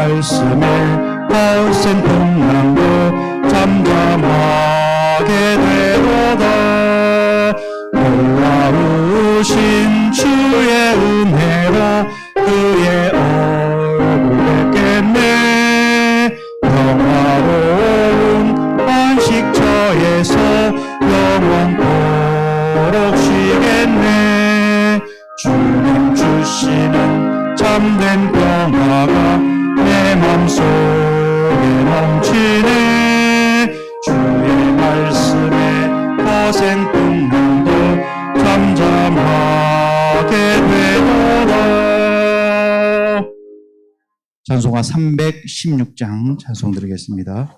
말씀에 거센 풍랑도 잠잠하게 되도다. 놀라우신 주의 은혜로 그의 얼굴 뵙겠네. 평화로운 안식처에서 영원토록 쉬겠네. 주님 주시는 참된 평화가 내 맘속에 넘치네. 주의 말씀에 거센 풍랑도 잠잠하게 되도다. 찬송가 316장 찬송 드리겠습니다.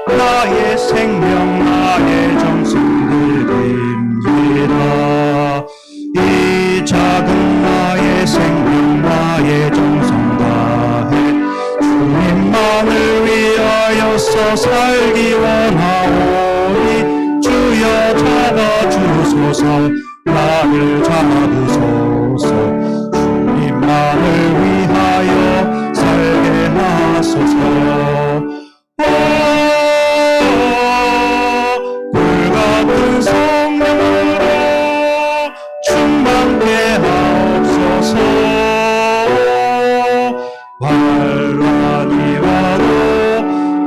나의 생명 나의 정성 드립니다. 이 작은 나의 생명 나의 정성 다해 주님만을 위하여서 살기 원하오니 주여 잡아주소서 나를 잡으소서. 주님만을 위하여 살게 하소서. 불같은 성령으로 충만케 하옵소서. 환란이 와도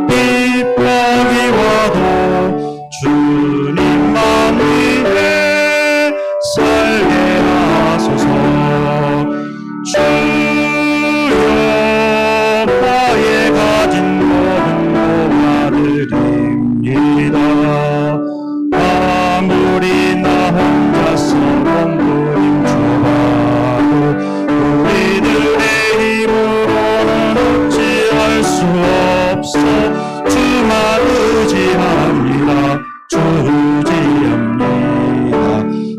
핍박이 와도 주님만 위해 살게 하소서. 주여 나의 가진 모든 드립니다. 아무리 나 혼자서 몸부림 쳐봐도 우리들의 힘으로는 어찌할 수 없어. 주만 의지합니다. 주 의지합니다.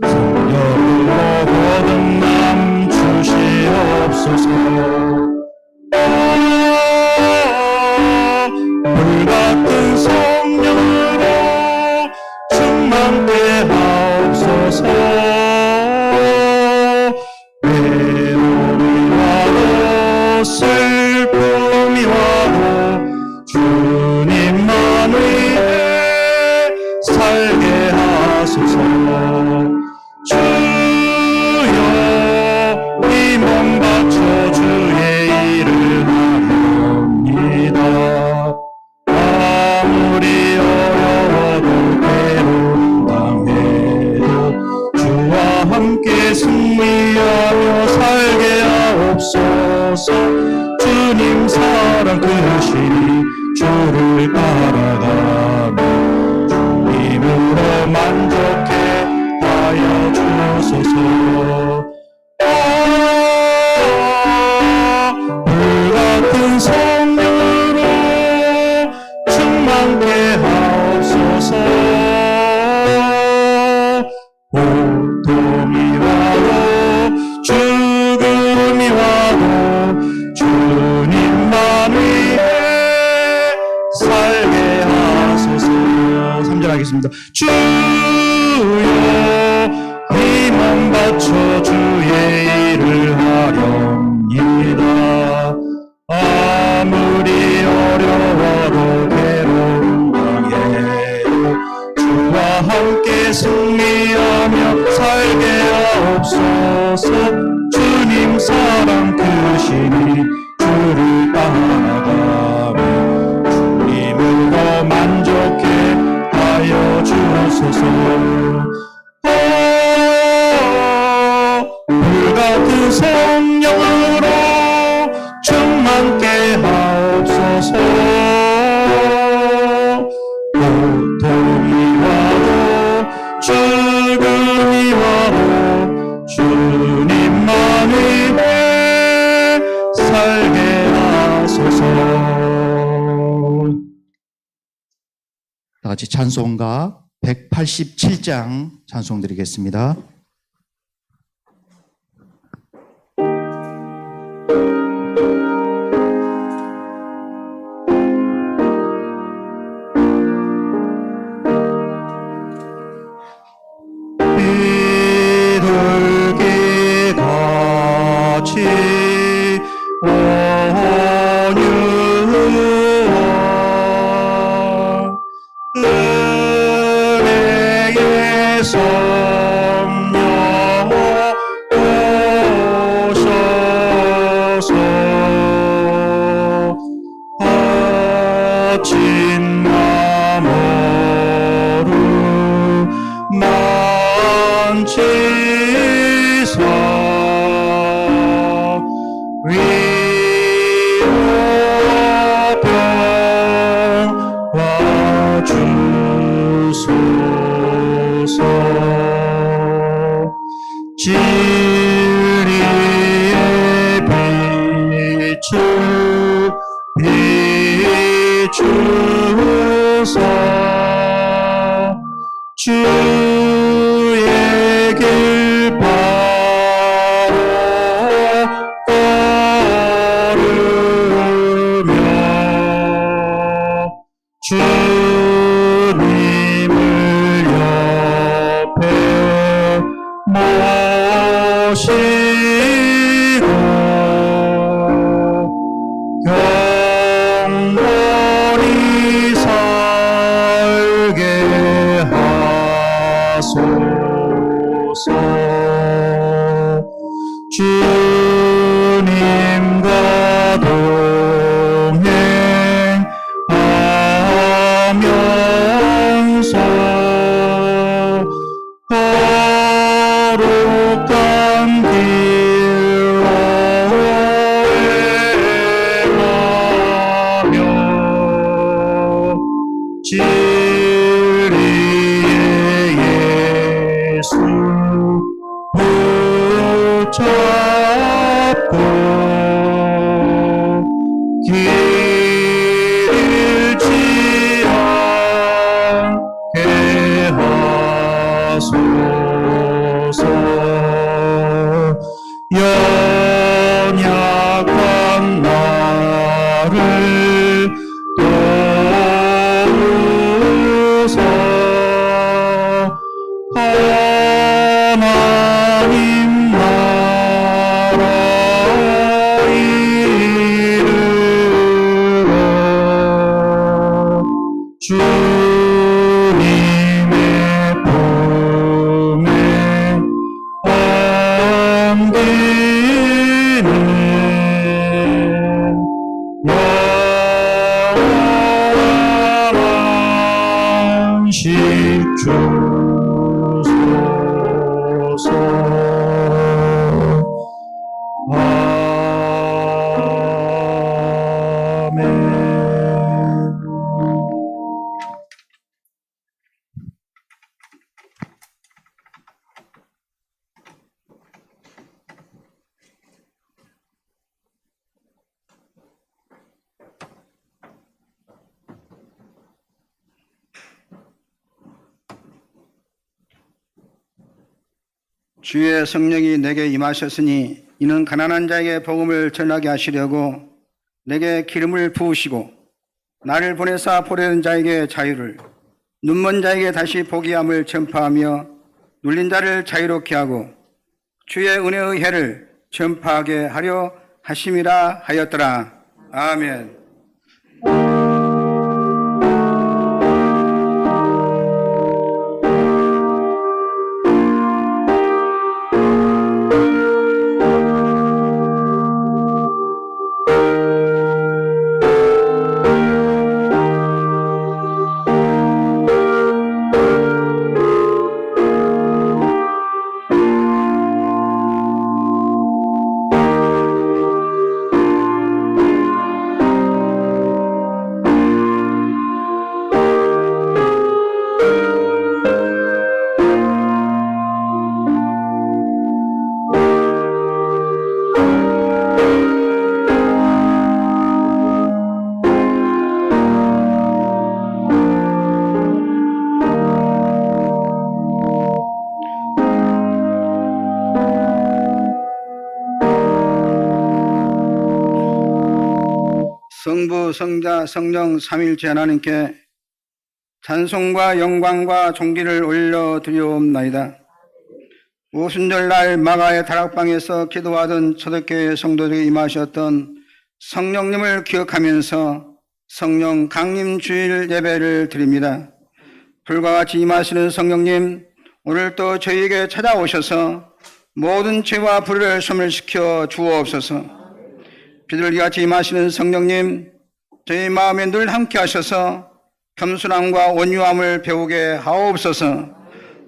성령으로 거듭남 주시옵소서. 불같은 성령으로 충만케 하옵소서. 외로움이 와도 슬픔이 와도 주님만 위해 살게 하소서. 주여 이 몸 바쳐 주의 일을 하렵니다. 아무리 어려워도 괴로움 당해도 주와 함께 승리하며 살게 하옵소서. 주님 사랑 크시니 주를 따라가며 주님으로 만족해 하여 주소서. 불같은 성령으로 충만케 하옵소서. 고통이 와도 죽음이 와도 주님만 위해 살게 하소서. 3절 하겠습니다. 주여 힘을 바쳐 주의 일을 하렵니다. 아무리 어려워도 괴로움 당해도 주와 함께 승리하며 살게 하옵소서. 주님 사랑 크시니 주를 따라가며 주님으로 만족해 하여 주소서. 불같은 성령으로 충만케 하옵소서. 고통이 와도 죽음이 와도 주님만 위해 살게 하소서. 다 같이 찬송가 187장 찬송 드리겠습니다. 온유와 은혜의 성령 오셔서 거친 마음으로 만지사 위와 평화 주소서. 진리의 빛을 비추사 주의 길 바로 걸으며 주님을 옆에 모시고 경건히 살게 하소서. 주님과 동행하면서 거룩한 길로 행하며 진리의 예수 붙잡고 길 잃지 않게 하소서. 연약한 나를 도우사 하나님 나라 이르러 주님의 품에 안기는 영원한 식 주소서. 아멘. 주의 성령이 내게 임하셨으니 이는 가난한 자에게 복음을 전하게 하시려고 내게 기름을 부으시고 나를 보내사 보내는 자에게 자유를, 눈먼 자에게 다시 보게 함을 전파하며 눌린 자를 자유롭게 하고 주의 은혜의 해를 전파하게 하려 하심이라 하였더라. 아멘. 성부, 성자, 성령 삼위일체 하나님께 찬송과 영광과 존귀를 올려드리옵나이다. 오순절날 마가의 다락방에서 기도하던 초대교회 성도들이 임하셨던 성령님을 기억하면서 성령 강림 주일 예배를 드립니다. 불과 같이 임하시는 성령님, 오늘 또 저희에게 찾아오셔서 모든 죄와 불의를 소멸시켜 주옵소서. 비둘기같이 임하시는 성령님, 저희 마음에 늘 함께 하셔서 겸손함과 온유함을 배우게 하옵소서.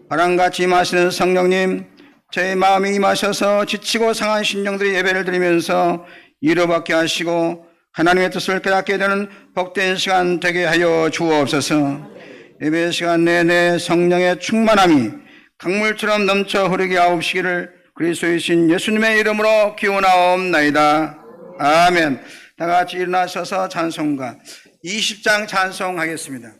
바람같이 임하시는 성령님, 저희 마음에 임하셔서 지치고 상한 심령들이 예배를 드리면서 위로받게 하시고 하나님의 뜻을 깨닫게 되는 복된 시간 되게 하여 주옵소서. 예배 시간 내내 성령의 충만함이 강물처럼 넘쳐 흐르게 하옵시기를 그리스도의 신 예수님의 이름으로 기원하옵나이다. 아멘. 다 같이 일어나셔서 찬송가 20장 찬송하겠습니다.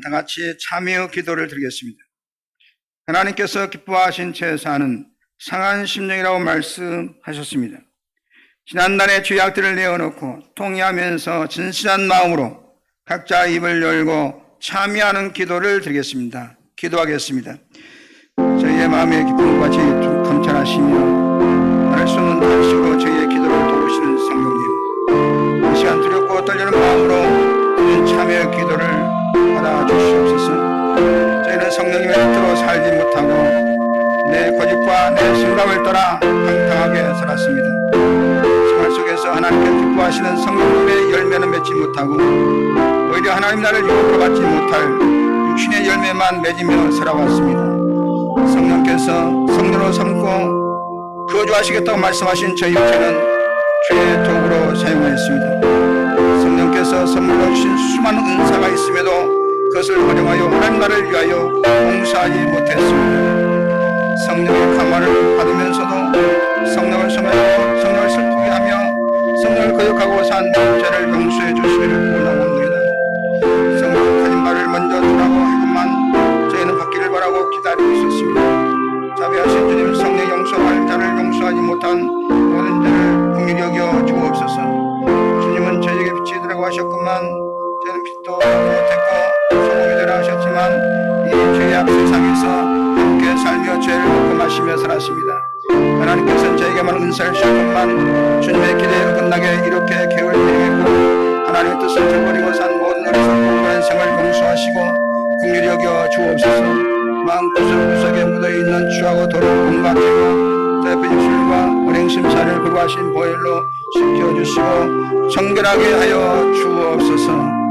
다 같이 참여 기도를 드리겠습니다. 하나님께서 기뻐하신 채 사는 상한 심령이라고 말씀하셨습니다. 지난날의 죄악들을 내어놓고 통회하면서 진실한 마음으로 각자 입을 열고 참여하는 기도를 드리겠습니다. 기도하겠습니다. 저희의 마음의 기쁨과 같이 감찰하시며 말할 수 없는 탄식으로 저희의 기도를 도우시는 성령님, 이 시간 두렵고 떨리는 마음으로 드린 참여 기도를 받아주시옵소서. 저희는 성령님의 뜻대로 살지 못하고 내 고집과 내 생각을 따라 방탕하게 살았습니다. 생활 속에서 하나님께 기뻐하시는 성령님의 열매는 맺지 못하고 오히려 하나님 나를 유혹으로 받지 못할 육신의 열매만 맺으며 살아왔습니다. 성령께서 성령으로 삼고 거주하시겠다고 말씀하신 저희 육체는 죄의 도구로 사용하였습니다. 성령께서 선물로 주신 수많은 은사가 있음에도 그것을 활용하여 하나님 나라를 위하여 봉사하지 못했습니다. 성령의 감화를 받으면서도 성령을 섬기고 성령을 슬프게 하며 성령을 거역하고 산 죄를 용서해 주시기를 원하옵니다. 성령 하신 말을 먼저 들으라고 하건만 저희는 받기를 바라고 기다리고 있었습니다. 자비하신 주님, 성령 용서할 자를 용서하지 못한 모든 죄를 긍휼히 여겨 주옵소서. 주님은 저에게 빛이 되라고 하셨건만 저는 빛도 못했고 소금이 되라 하셨지만 이 죄악 세상에서 함께 살며 죄를 먹고 마시며 살았습니다. 하나님께서는 저에게만 은사를 주셨건만 주님의 기대에 어긋나게 이렇게 게을리 행했고 하나님의 뜻을 저버리고 산 모든 어리석고 불안한 생활을 용서하시고 긍휼히 여겨 주옵소서. 마음 구석구석에 묻어있는 추하고 더러운 공박이고 대표질술과 은행 심사를 불구하신 보혈로 씻겨주시고 정결하게 하여 주옵소서.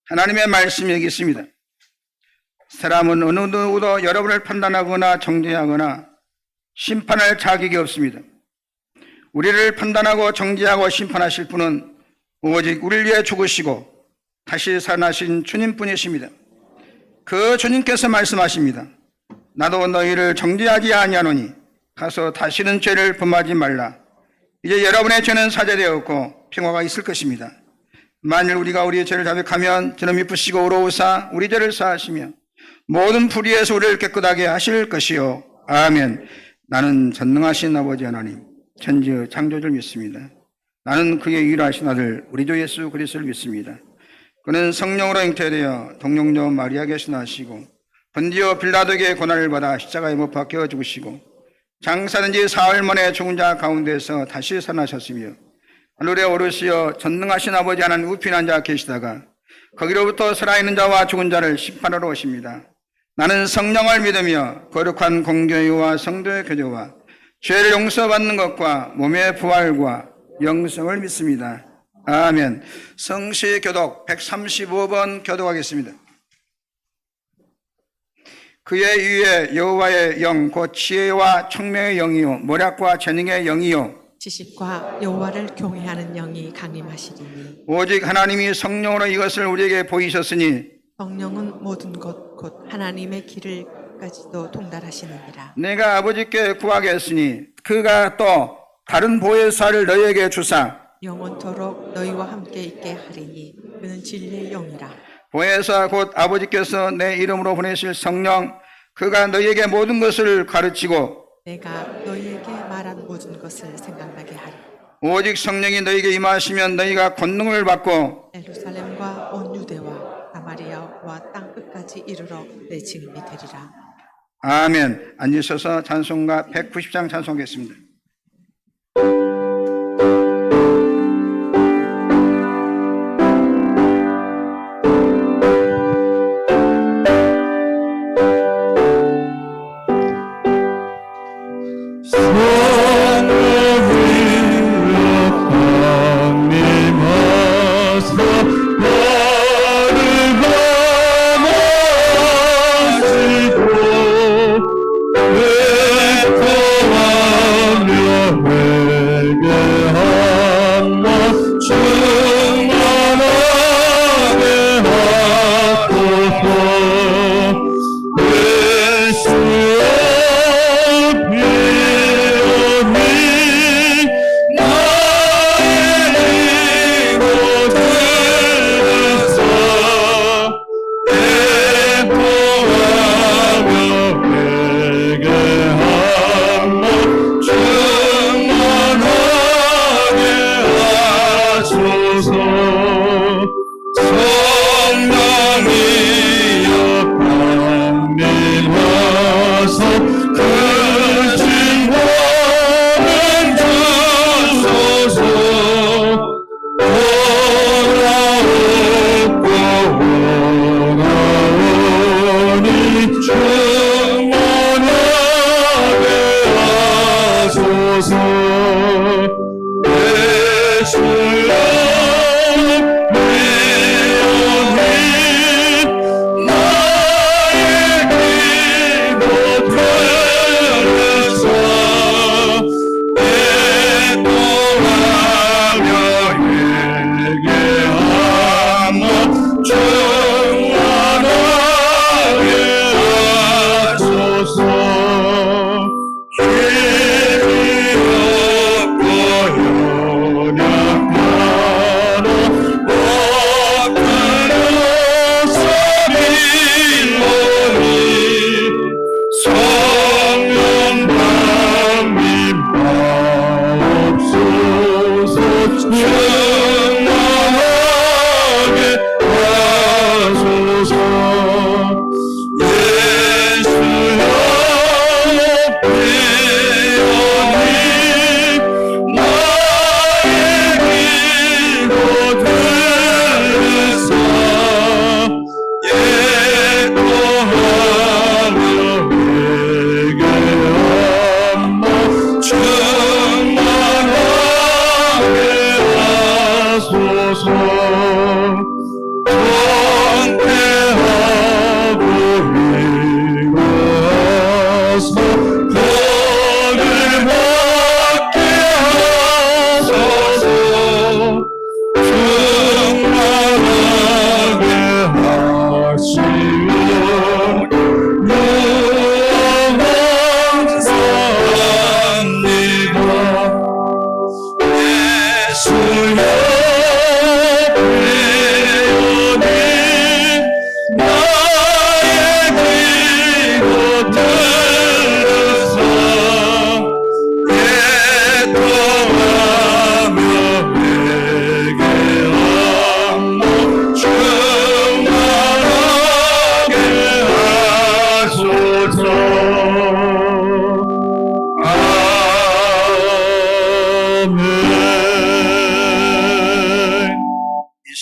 하나님의 말씀이 여기 있습니다. 사람은 어느 누구도 여러분을 판단하거나 정죄하거나 심판할 자격이 없습니다. 우리를 판단하고 정죄하고 심판하실 분은 오직 우리를 위해 죽으시고 다시 살아나신 주님뿐이십니다. 그 주님께서 말씀하십니다. 나도 너희를 정죄하지 아니하노니 가서 다시는 죄를 범하지 말라. 이제 여러분의 죄는 사죄되었고 평화가 있을 것입니다. 만일 우리가 우리의 죄를 자백하면 저는 미쁘시고 의로우사 우리 죄를 사하시며 모든 불의에서 우리를 깨끗하게 하실 것이요. 아멘. 나는 전능하신 아버지 하나님 천지의 창조주를 믿습니다. 나는 그의 유일하신 아들 우리 주 예수 그리스도를 믿습니다. 그는 성령으로 잉태되어 동정녀 마리아에게 순하시고 본디오 빌라도에게 고난을 받아 십자가에 못 박혀 죽으시고 장사된 지 사흘 만에 죽은 자 가운데서 다시 살아나셨으며 하늘에 오르시어 전능하신 아버지 하나님 우편에 앉아 계시다가 거기로부터 살아있는 자와 죽은 자를 심판하러 오십니다. 나는 성령을 믿으며 거룩한 공교회와 성도의 교제와 죄를 용서받는 것과 몸의 부활과 영생을 믿습니다. 아멘. 성시 교독 135번 교독하겠습니다. 그의 위에 여호와의 영 곧 지혜와 청명의 영이요 모략과 재능의 영이요 지식과 여호와를 경외하는 영이 강림하시리니 오직 하나님이 성령으로 이것을 우리에게 보이셨으니 성령은 모든 것 곧 하나님의 길을까지도 통달하시느니라. 내가 아버지께 구하겠으니 그가 또 다른 보혜사를 너희에게 주사 영원토록 너희와 함께 있게 하리니 그는 진리의 영이라. 보혜사 곧 아버지께서 내 이름으로 보내실 성령 그가 너희에게 모든 것을 가르치고 내가 너희에게 말한 모든 것을 생각나게 하리. 오직 성령이 너희에게 임하시면 너희가 권능을 받고 예루살렘과 온 유대와 사마리아와 땅 끝까지 이르러 내 증인이 되리라. 아멘. 앉으셔서 찬송가 190장 찬송하겠습니다. 내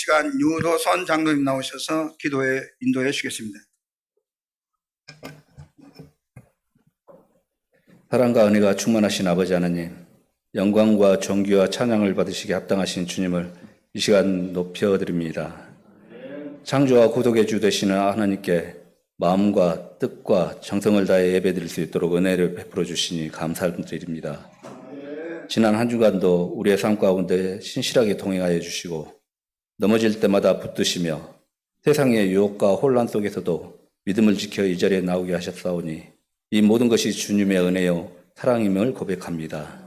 시간 유도선 장로님 나오셔서 기도에 인도해 주시겠습니다. 사랑과 은혜가 충만하신 아버지 하나님, 영광과 존귀와 찬양을 받으시기에 합당하신 주님을 이 시간 높여드립니다. 창조와 구속의 주 되시는 하나님께 마음과 뜻과 정성을 다해 예배드릴 수 있도록 은혜를 베풀어 주시니 감사드립니다. 지난 한 주간도 우리의 삶 가운데 신실하게 동행하여 주시고 넘어질 때마다 붙드시며 세상의 유혹과 혼란 속에서도 믿음을 지켜 이 자리에 나오게 하셨사오니 이 모든 것이 주님의 은혜요 사랑임을 고백합니다.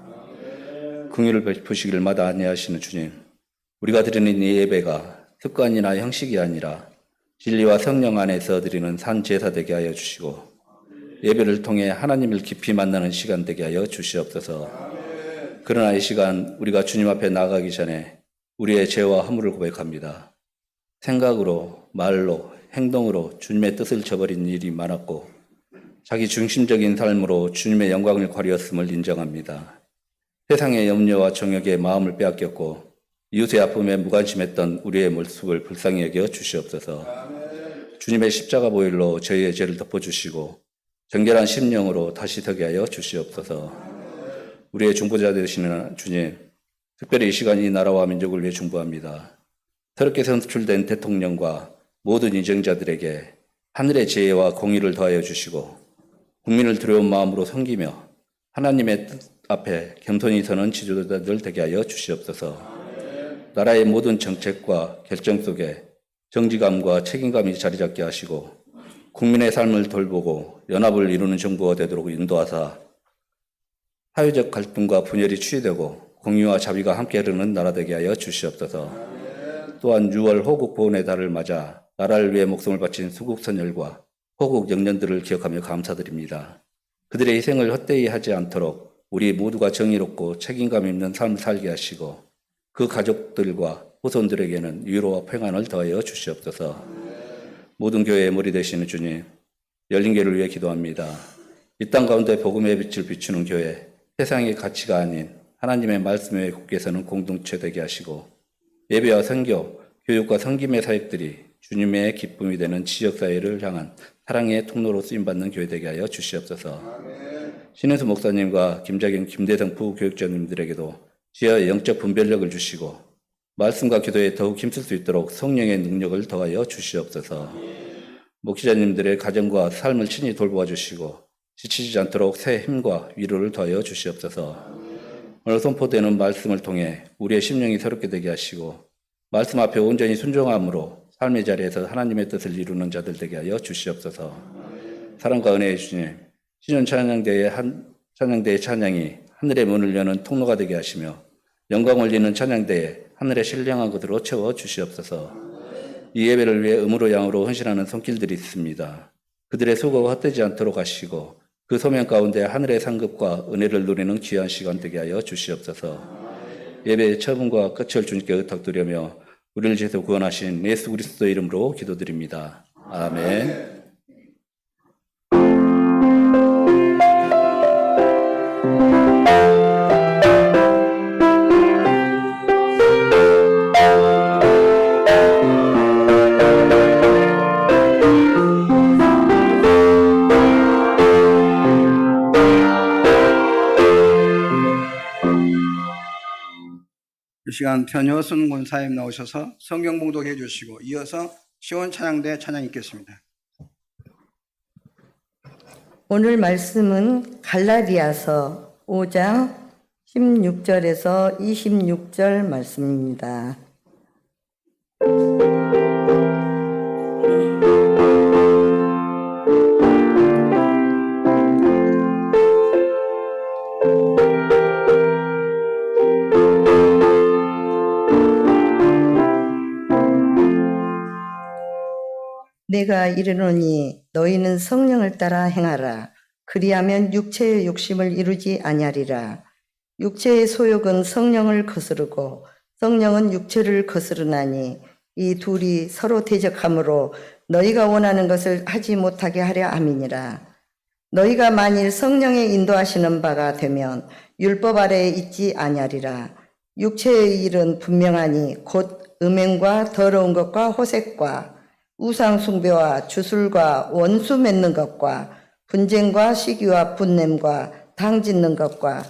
긍휼을 베푸시길 마다 안내하시는 주님, 우리가 드리는 이 예배가 습관이나 형식이 아니라 진리와 성령 안에서 드리는 산 제사 되게 하여 주시고 예배를 통해 하나님을 깊이 만나는 시간 되게 하여 주시옵소서. 그러나 이 시간 우리가 주님 앞에 나가기 전에 우리의 죄와 허물을 고백합니다. 생각으로, 말로, 행동으로 주님의 뜻을 저버린 일이 많았고 자기 중심적인 삶으로 주님의 영광을 가리었음을 인정합니다. 세상의 염려와 정욕에 마음을 빼앗겼고 이웃의 아픔에 무관심했던 우리의 모습을 불쌍히 여겨 주시옵소서. 주님의 십자가 보혈로 저희의 죄를 덮어주시고 정결한 심령으로 다시 서게 하여 주시옵소서. 우리의 중보자 되시는 주님, 특별히 이 시간 이 나라와 민족을 위해 중보합니다. 새롭게 선출된 대통령과 모든 인정자들에게 하늘의 지혜와 공의를 더하여 주시고 국민을 두려운 마음으로 섬기며 하나님의 뜻 앞에 겸손히 서는 지도자들 되게 하여 주시옵소서. 나라의 모든 정책과 결정 속에 정직감과 책임감이 자리 잡게 하시고 국민의 삶을 돌보고 연합을 이루는 정부가 되도록 인도하사 사회적 갈등과 분열이 취되고 공의와 자비가 함께 흐르는 나라 되게 하여 주시옵소서. 또한 6월 호국 보훈의 달을 맞아 나라를 위해 목숨을 바친 수국 선열과 호국 영년들을 기억하며 감사드립니다. 그들의 희생을 헛되이 하지 않도록 우리 모두가 정의롭고 책임감 있는 삶을 살게 하시고 그 가족들과 후손들에게는 위로와 평안을 더하여 주시옵소서. 모든 교회의 머리 되시는 주님, 열린교회를 위해 기도합니다. 이 땅 가운데 복음의 빛을 비추는 교회, 세상의 가치가 아닌 하나님의 말씀에 굳게 서는 공동체 되게 하시고 예배와 선교, 교육과 섬김의 사역들이 주님의 기쁨이 되는 지역사회를 향한 사랑의 통로로 쓰임받는 교회 되게 하여 주시옵소서. 신혜수 목사님과 김자경, 김대성 부교육자님들에게도 지혜와 영적 분별력을 주시고 말씀과 기도에 더욱 힘쓸 수 있도록 성령의 능력을 더하여 주시옵소서. 목회자님들의 가정과 삶을 친히 돌보아 주시고 지치지 않도록 새 힘과 위로를 더하여 주시옵소서. 오늘 선포되는 말씀을 통해 우리의 심령이 새롭게 되게 하시고 말씀 앞에 온전히 순종함으로 삶의 자리에서 하나님의 뜻을 이루는 자들 되게 하여 주시옵소서. 사랑과 은혜의 주님, 신년 찬양대의 찬양이 하늘의 문을 여는 통로가 되게 하시며 영광 올리는 찬양대에 하늘의 신령한 것으로 채워 주시옵소서. 이 예배를 위해 음으로 양으로 헌신하는 손길들이 있습니다. 그들의 수고가 헛되지 않도록 하시고 그 소명 가운데 하늘의 상급과 은혜를 누리는 귀한 시간 되게 하여 주시옵소서. 예배의 처음과 끝을 주님께 의탁드리며 우리를 죄에서 구원하신 예수 그리스도의 이름으로 기도드립니다. 아멘. 이 시간 변효순 권사님 나오셔서 성경 봉독해 주시고 이어서 시온 찬양대 찬양 있겠습니다. 오늘 말씀은 갈라디아서 5장 16절에서 26절 말씀입니다. 내가 이르노니 너희는 성령을 따라 행하라. 그리하면 육체의 욕심을 이루지 아니하리라. 육체의 소욕은 성령을 거스르고 성령은 육체를 거스르나니 이 둘이 서로 대적하므로 너희가 원하는 것을 하지 못하게 하려 함이니라. 너희가 만일 성령의 인도하시는 바가 되면 율법 아래에 있지 아니하리라. 육체의 일은 분명하니 곧 음행과 더러운 것과 호색과 우상 숭배와 주술과 원수 맺는 것과 분쟁과 시기와 분냄과 당 짓는 것과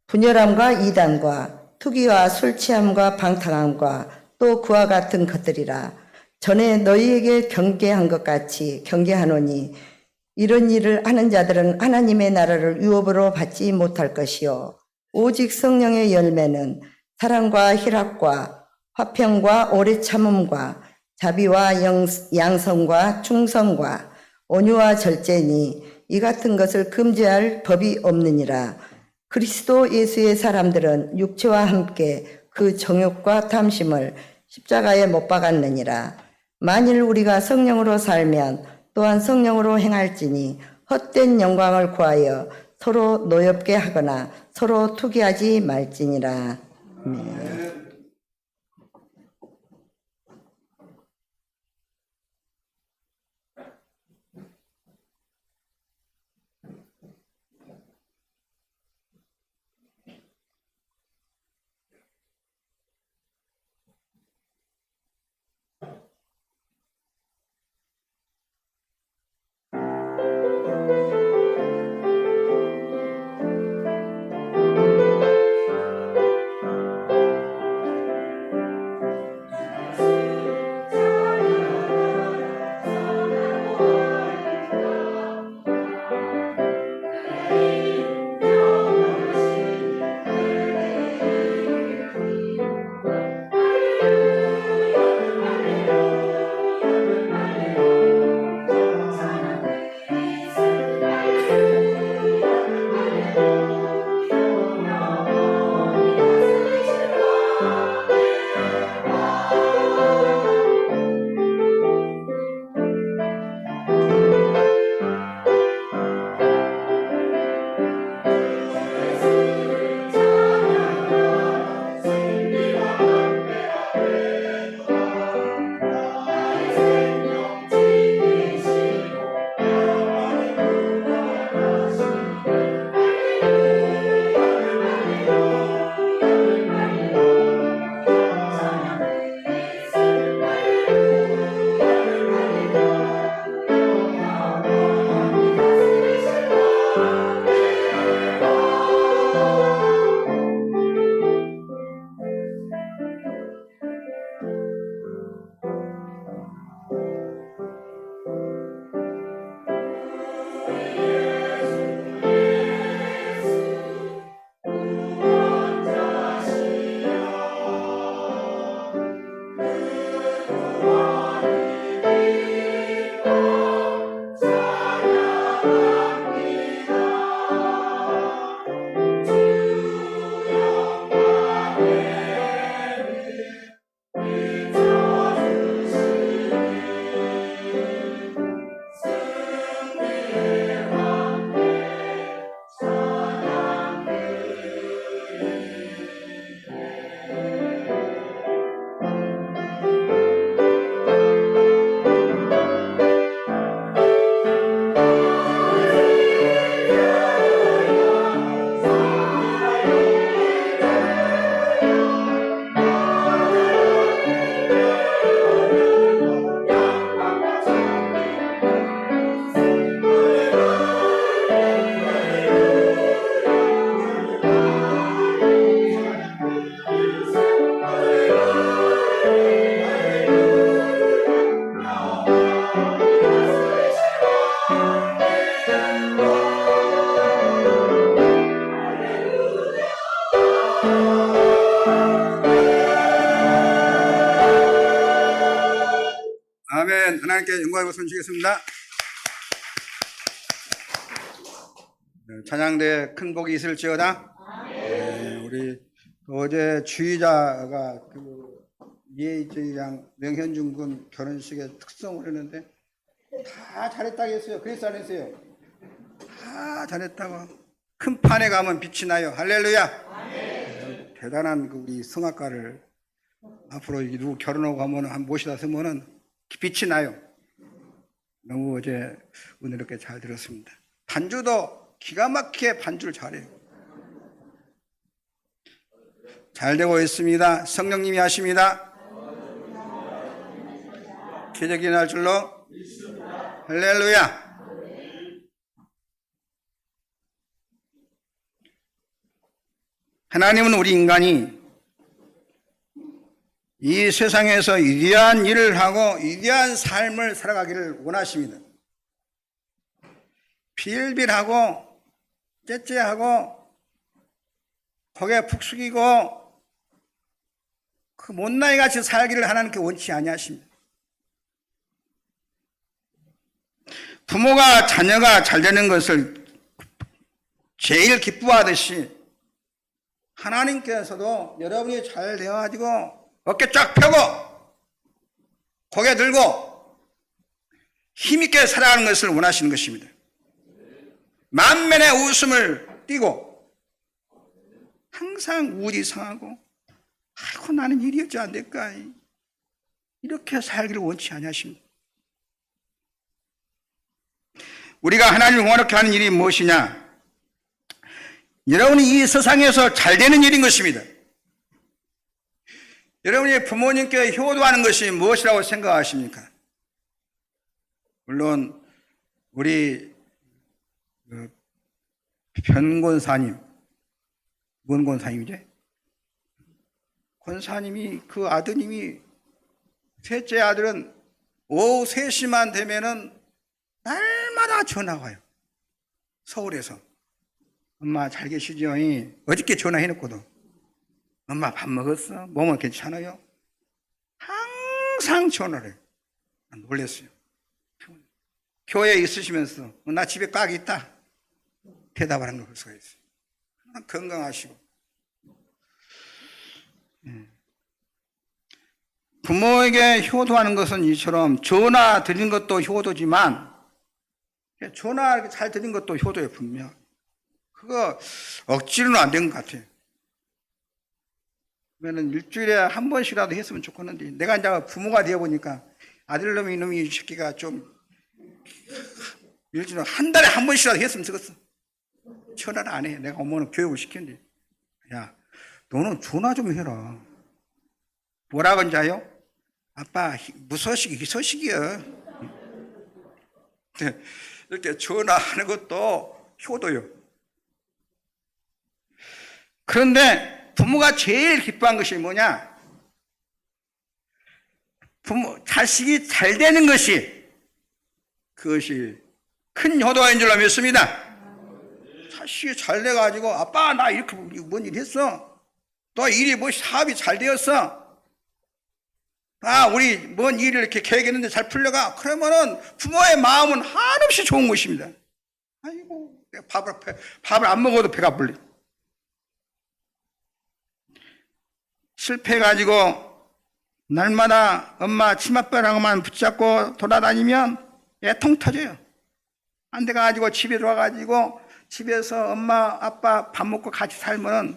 분열함과 이단과 투기와 술 취함과 방탕함과 또 그와 같은 것들이라. 전에 너희에게 경계한 것 같이 경계하노니 이런 일을 하는 자들은 하나님의 나라를 유업으로 받지 못할 것이요 오직 성령의 열매는 사랑과 희락과 화평과 오래 참음과 자비와 양성과 충성과 온유와 절제니 이 같은 것을 금지할 법이 없느니라. 그리스도 예수의 사람들은 육체와 함께 그 정욕과 탐심을 십자가에 못 박았느니라. 만일 우리가 성령으로 살면 또한 성령으로 행할지니 헛된 영광을 구하여 서로 노엽게 하거나 서로 투기하지 말지니라. 아멘. 아멘. 하나님께 영광을 손치겠습니다. 찬양대에 큰 복이 있을지어다. 우리 어제 주의자가 이혜희 양 명현중 군 결혼식에 특성을 했는데 다 잘했다고 했어요. 그랬어 안 했어요? 다 잘했다고. 큰 판에 가면 빛이 나요. 할렐루야. 대단한 우리 성악가를 앞으로 누구 결혼하고 하면 한 모시다 서면은 빛이 나요. 너무 어제 은혜롭게 잘 들었습니다. 반주도 기가 막히게 반주를 잘해요. 잘 되고 있습니다. 성령님이 하십니다. 기적이 날 줄로 할렐루야. 하나님은 우리 인간이 이 세상에서 위대한 일을 하고 위대한 삶을 살아가기를 원하십니다. 빌빌하고 째째하고 고개 푹 숙이고 그 못나이 같이 살기를 하나님께 원치 아니하십니다. 부모가 자녀가 잘 되는 것을 제일 기뻐하듯이 하나님께서도 여러분이 잘 되어가지고 어깨 쫙 펴고 고개 들고 힘있게 살아가는 것을 원하시는 것입니다. 만면의 웃음을 띠고 항상 우울이 상하고 아이고 나는 일이 어찌 안 될까 이렇게 살기를 원치 아니하십니다. 우리가 하나님을 원하게 하는 일이 무엇이냐? 여러분이 이 세상에서 잘 되는 일인 것입니다. 여러분이 부모님께 효도하는 것이 무엇이라고 생각하십니까? 물론 우리 변권사님, 뭔 권사님이죠? 권사님이 그 아드님이 셋째 아들은 오후 3시만 되면은 날마다 전화가 와요. 서울에서. 엄마 잘 계시죠? 어저께 전화해놓고도 엄마 밥 먹었어? 몸은 괜찮아요? 항상 전화를 해요. 놀랐어요. 교회에 있으시면서 나 집에 꽉 있다 대답하는 걸 볼 수가 있어요. 건강하시고 부모에게 효도하는 것은 이처럼 전화 드리는 것도 효도지만 전화 잘 드린 것도 효도예요. 분명 그거 억지로는 안 된 것 같아요. 그러면 일주일에 한 번씩이라도 했으면 좋겠는데 내가 이제 부모가 되어보니까 아들놈이 이놈이 이 새끼가 좀 일주일에 한 달에 한 번씩이라도 했으면 좋겠어. 전화를 안 해. 내가 어머는 교육을 시켰는데 야 너는 전화 좀 해라. 뭐라고 한자요? 아빠 무소식이 희소식이야. 이렇게 전화하는 것도 효도요. 그런데 부모가 제일 기뻐한 것이 뭐냐? 자식이 잘 되는 것이 그것이 큰 효도인 줄로 믿습니다. 자식이 잘 돼가지고 아빠 나 이렇게 뭔 일 했어? 또 일이 뭐 사업이 잘 되었어? 우리 뭔 일을 이렇게 계획했는데 잘 풀려가? 그러면은 부모의 마음은 한없이 좋은 것입니다. 아이고 내가 밥을 안 먹어도 배가 불러. 실패해가지고 날마다 엄마 치맛바람만 붙잡고 돌아다니면 애통 터져요. 안 돼가지고 집에 들어와가지고 집에서 엄마 아빠 밥 먹고 같이 살면은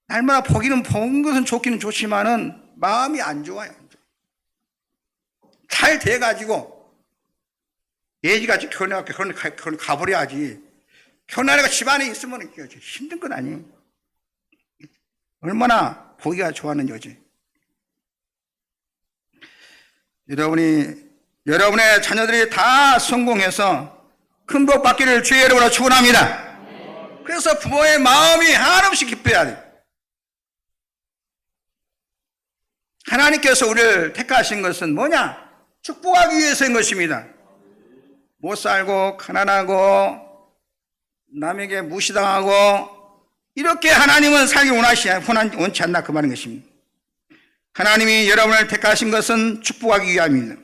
날마다 보기는 본 것은 좋기는 좋지만은 마음이 안 좋아요. 잘 돼가지고 예지같이 결혼해갖고 그런 가버려야지. 결혼하니까 집안에 있으면 힘든 건 아니에요. 얼마나 보기가 좋아하는 여지. 여러분의 자녀들이 다 성공해서 큰 복 받기를 주의 이름으로 축원합니다. 그래서 부모의 마음이 한없이 기뻐야 돼요. 하나님께서 우리를 택하신 것은 뭐냐? 축복하기 위해서인 것입니다. 못 살고 가난하고 남에게 무시당하고 이렇게 하나님은 살기 원치 않나 그 말인 것입니다. 하나님이 여러분을 택하신 것은 축복하기 위함입니다.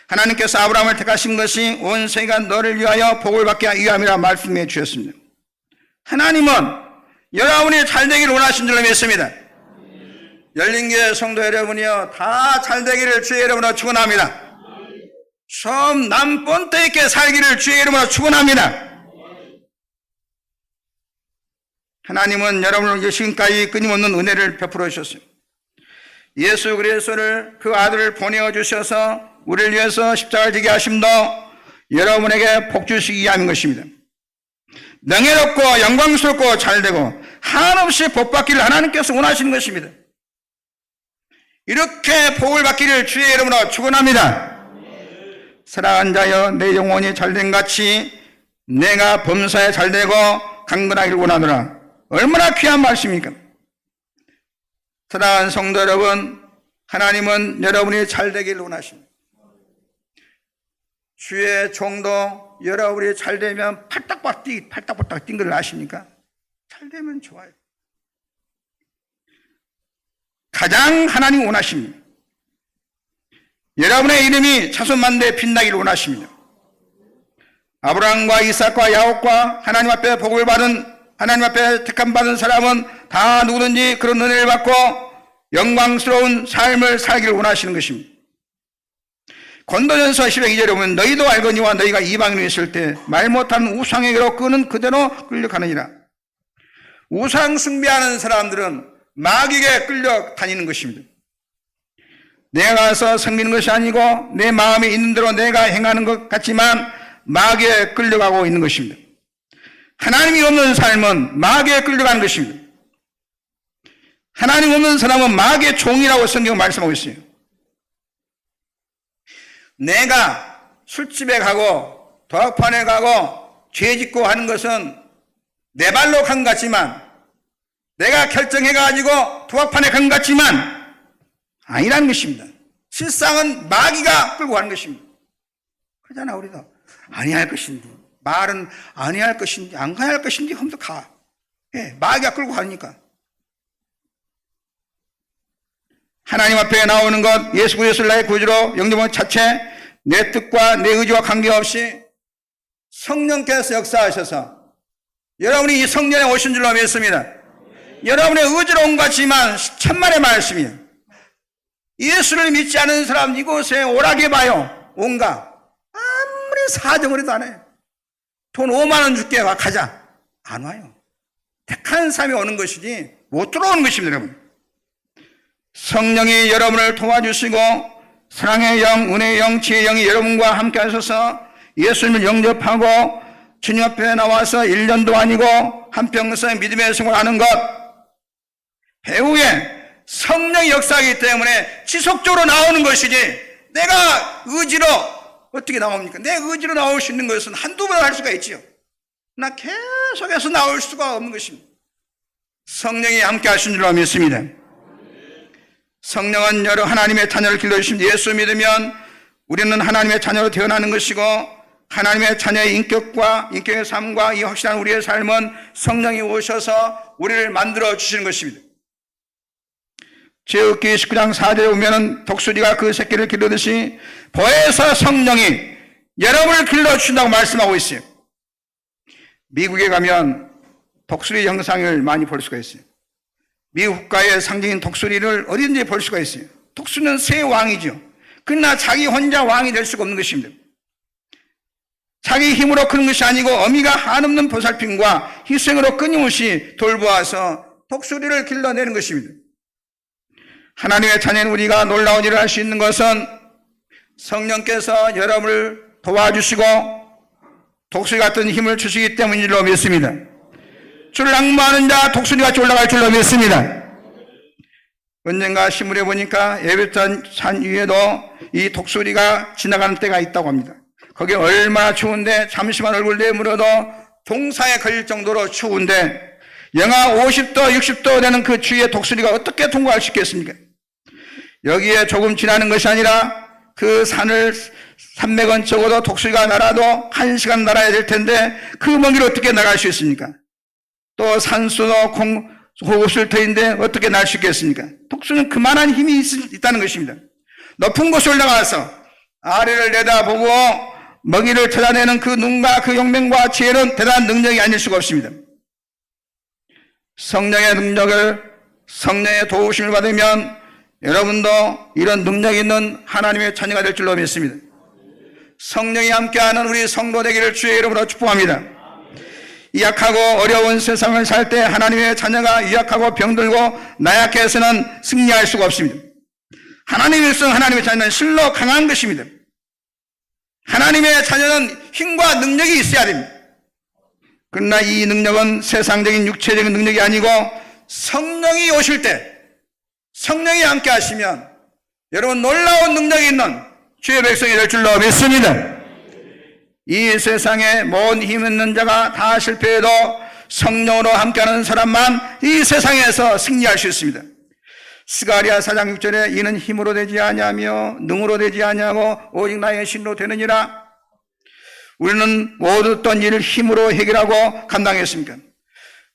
하나님께서 아브라함을 택하신 것이 온 세계가 너를 위하여 복을 받게 위함이라 말씀해 주셨습니다. 하나님은 여러분이 잘 되기를 원하신 줄로 믿습니다. 열린교회 성도 여러분이요 다 잘 되기를 주의 이름으로 축원합니다. 좀 남본때 있게 살기를 주의 이름으로 축원합니다. 하나님은 여러분을 지금까지 끊임없는 은혜를 베풀어 주셨어요. 예수 그리스도를 그 아들을 보내어 주셔서 우리를 위해서 십자가를 지게 하심도 여러분에게 복 주시기 위함인 것입니다. 명예롭고 영광스럽고 잘되고 한없이 복받기를 하나님께서 원하시는 것입니다. 이렇게 복을 받기를 주의 이름으로 축원합니다. 사랑하는 자여, 내 영혼이 잘된 같이 내가 범사에 잘되고 강건하기를 원하노라. 얼마나 귀한 말씀입니까? 사랑하는 성도 여러분, 하나님은 여러분이 잘되기를 원하십니다. 주의 종도 여러분이 잘되면 팔딱팔딱 뛴 걸 아십니까? 잘되면 좋아요. 가장 하나님 원하십니다. 여러분의 이름이 자손만대에 빛나기를 원하십니다. 아브라함과 이삭과 야곱과 하나님 앞에 복을 받은, 하나님 앞에 택함 받은 사람은 다 누구든지 그런 은혜를 받고 영광스러운 삶을 살기를 원하시는 것입니다. 고린도전서 12장 2절에 보면 너희도 알거니와 너희가 이방인에 있을 때 말 못하는 우상에게로 끄는 그대로 끌려가느니라. 우상 숭배하는 사람들은 마귀에게 끌려다니는 것입니다. 내가 가서 섬기는 것이 아니고 내 마음에 있는 대로 내가 행하는 것 같지만 마귀에 끌려가고 있는 것입니다. 하나님이 없는 삶은 마귀에 끌려가는 것입니다. 하나님 없는 사람은 마귀의 종이라고 성경은 말씀하고 있어요. 내가 술집에 가고 도박판에 가고 죄 짓고 하는 것은 내 발로 간 것 같지만, 내가 결정해가지고 도박판에 간 것 같지만 아니라는 것입니다. 실상은 마귀가 끌고 가는 것입니다. 그러잖아. 우리도 아니할 것인지, 말은 아니할 것인지 안 가야 할 것인지 하면서 가. 예, 마귀가 끌고 가니까. 하나님 앞에 나오는 것, 예수 그리스도를 나의 구주로 영접한 자체, 내 뜻과 내 의지와 관계없이 성령께서 역사하셔서 여러분이 이 성전에 오신 줄로 믿습니다. 여러분의 의지로 온 것 같지만 천만의 말씀이에요. 예수를 믿지 않은 사람 이곳에 오라게 봐요. 온가? 아무리 사정을 해도 안 해요. 돈 5만 원 줄게, 와 가자. 안 와요. 택한 사람이 오는 것이지 못 들어오는 것입니다. 여러분, 성령이 여러분을 도와주시고 사랑의 영, 은혜의 영, 지혜의 영이 여러분과 함께 하셔서 예수님을 영접하고 주님 앞에 나와서 1년도 아니고 한평생 믿음의 생활하는 것, 배후에 성령의 역사이기 때문에 지속적으로 나오는 것이지 내가 의지로 어떻게 나옵니까? 내 의지로 나올 수 있는 것은 한두 번 할 수가 있지요. 나 계속해서 나올 수가 없는 것입니다. 성령이 함께 하신 줄로 믿습니다. 성령은 여러 하나님의 자녀를 길러주십니다. 예수 믿으면 우리는 하나님의 자녀로 태어나는 것이고, 하나님의 자녀의 인격의 삶과 이 확실한 우리의 삶은 성령이 오셔서 우리를 만들어 주시는 것입니다. 제옥기 19장 4절에 보면은 독수리가 그 새끼를 기르듯이 보혜사 성령이 여러분을 길러주신다고 말씀하고 있어요. 미국에 가면 독수리 영상을 많이 볼 수가 있어요. 미국 국가의 상징인 독수리를 어디든지 볼 수가 있어요. 독수리는 새 왕이죠. 그러나 자기 혼자 왕이 될 수가 없는 것입니다. 자기 힘으로 크는 것이 아니고 어미가 한없는 보살핌과 희생으로 끊임없이 돌보아서 독수리를 길러내는 것입니다. 하나님의 자녀인 우리가 놀라운 일을 할 수 있는 것은 성령께서 여러분을 도와주시고 독수리 같은 힘을 주시기 때문인 줄로 믿습니다. 주를 낭만하는 자 독수리같이 올라갈 줄로 믿습니다. 언젠가 신문에 보니까 에베르탄 산 위에도 이 독수리가 지나가는 때가 있다고 합니다. 거기 얼마나 추운데 잠시만 얼굴 내밀어도 동상에 걸릴 정도로 추운데 영하 50도 60도 되는 그 추위에 독수리가 어떻게 통과할 수 있겠습니까? 여기에 조금 지나는 것이 아니라 그 산맥은 적어도 독수리가 날아도 1시간 날아야 될 텐데 그 먼 길을 어떻게 나갈 수 있습니까? 또 산수도 고급술 터인데 어떻게 날 수 있겠습니까? 독수리는 그만한 힘이 있다는 것입니다. 높은 곳에 올라가서 아래를 내다보고 먹이를 찾아내는 그 눈과 그 용맹과 지혜는 대단한 능력이 아닐 수가 없습니다. 성령의 능력을, 성령의 도우심을 받으면 여러분도 이런 능력 있는 하나님의 자녀가 될 줄로 믿습니다. 성령이 함께하는 우리 성도 되기를 주의 이름으로 축복합니다. 약하고 어려운 세상을 살 때 하나님의 자녀가 유약하고 병들고 나약해서는 승리할 수가 없습니다. 하나님의 성, 하나님의 자녀는 실로 강한 것입니다. 하나님의 자녀는 힘과 능력이 있어야 됩니다. 그러나 이 능력은 세상적인 육체적인 능력이 아니고 성령이 오실 때, 성령이 함께 하시면 여러분 놀라운 능력이 있는 주의 백성이 될 줄로 믿습니다. 이 세상에 모든 힘 있는 자가 다 실패해도 성령으로 함께하는 사람만 이 세상에서 승리할 수 있습니다. 스가랴 4장 6절에 이는 힘으로 되지 아니하며 능으로 되지 아니하고 오직 나의 신으로 되느니라. 우리는 모든 어떤 일을 힘으로 해결하고 감당했습니까?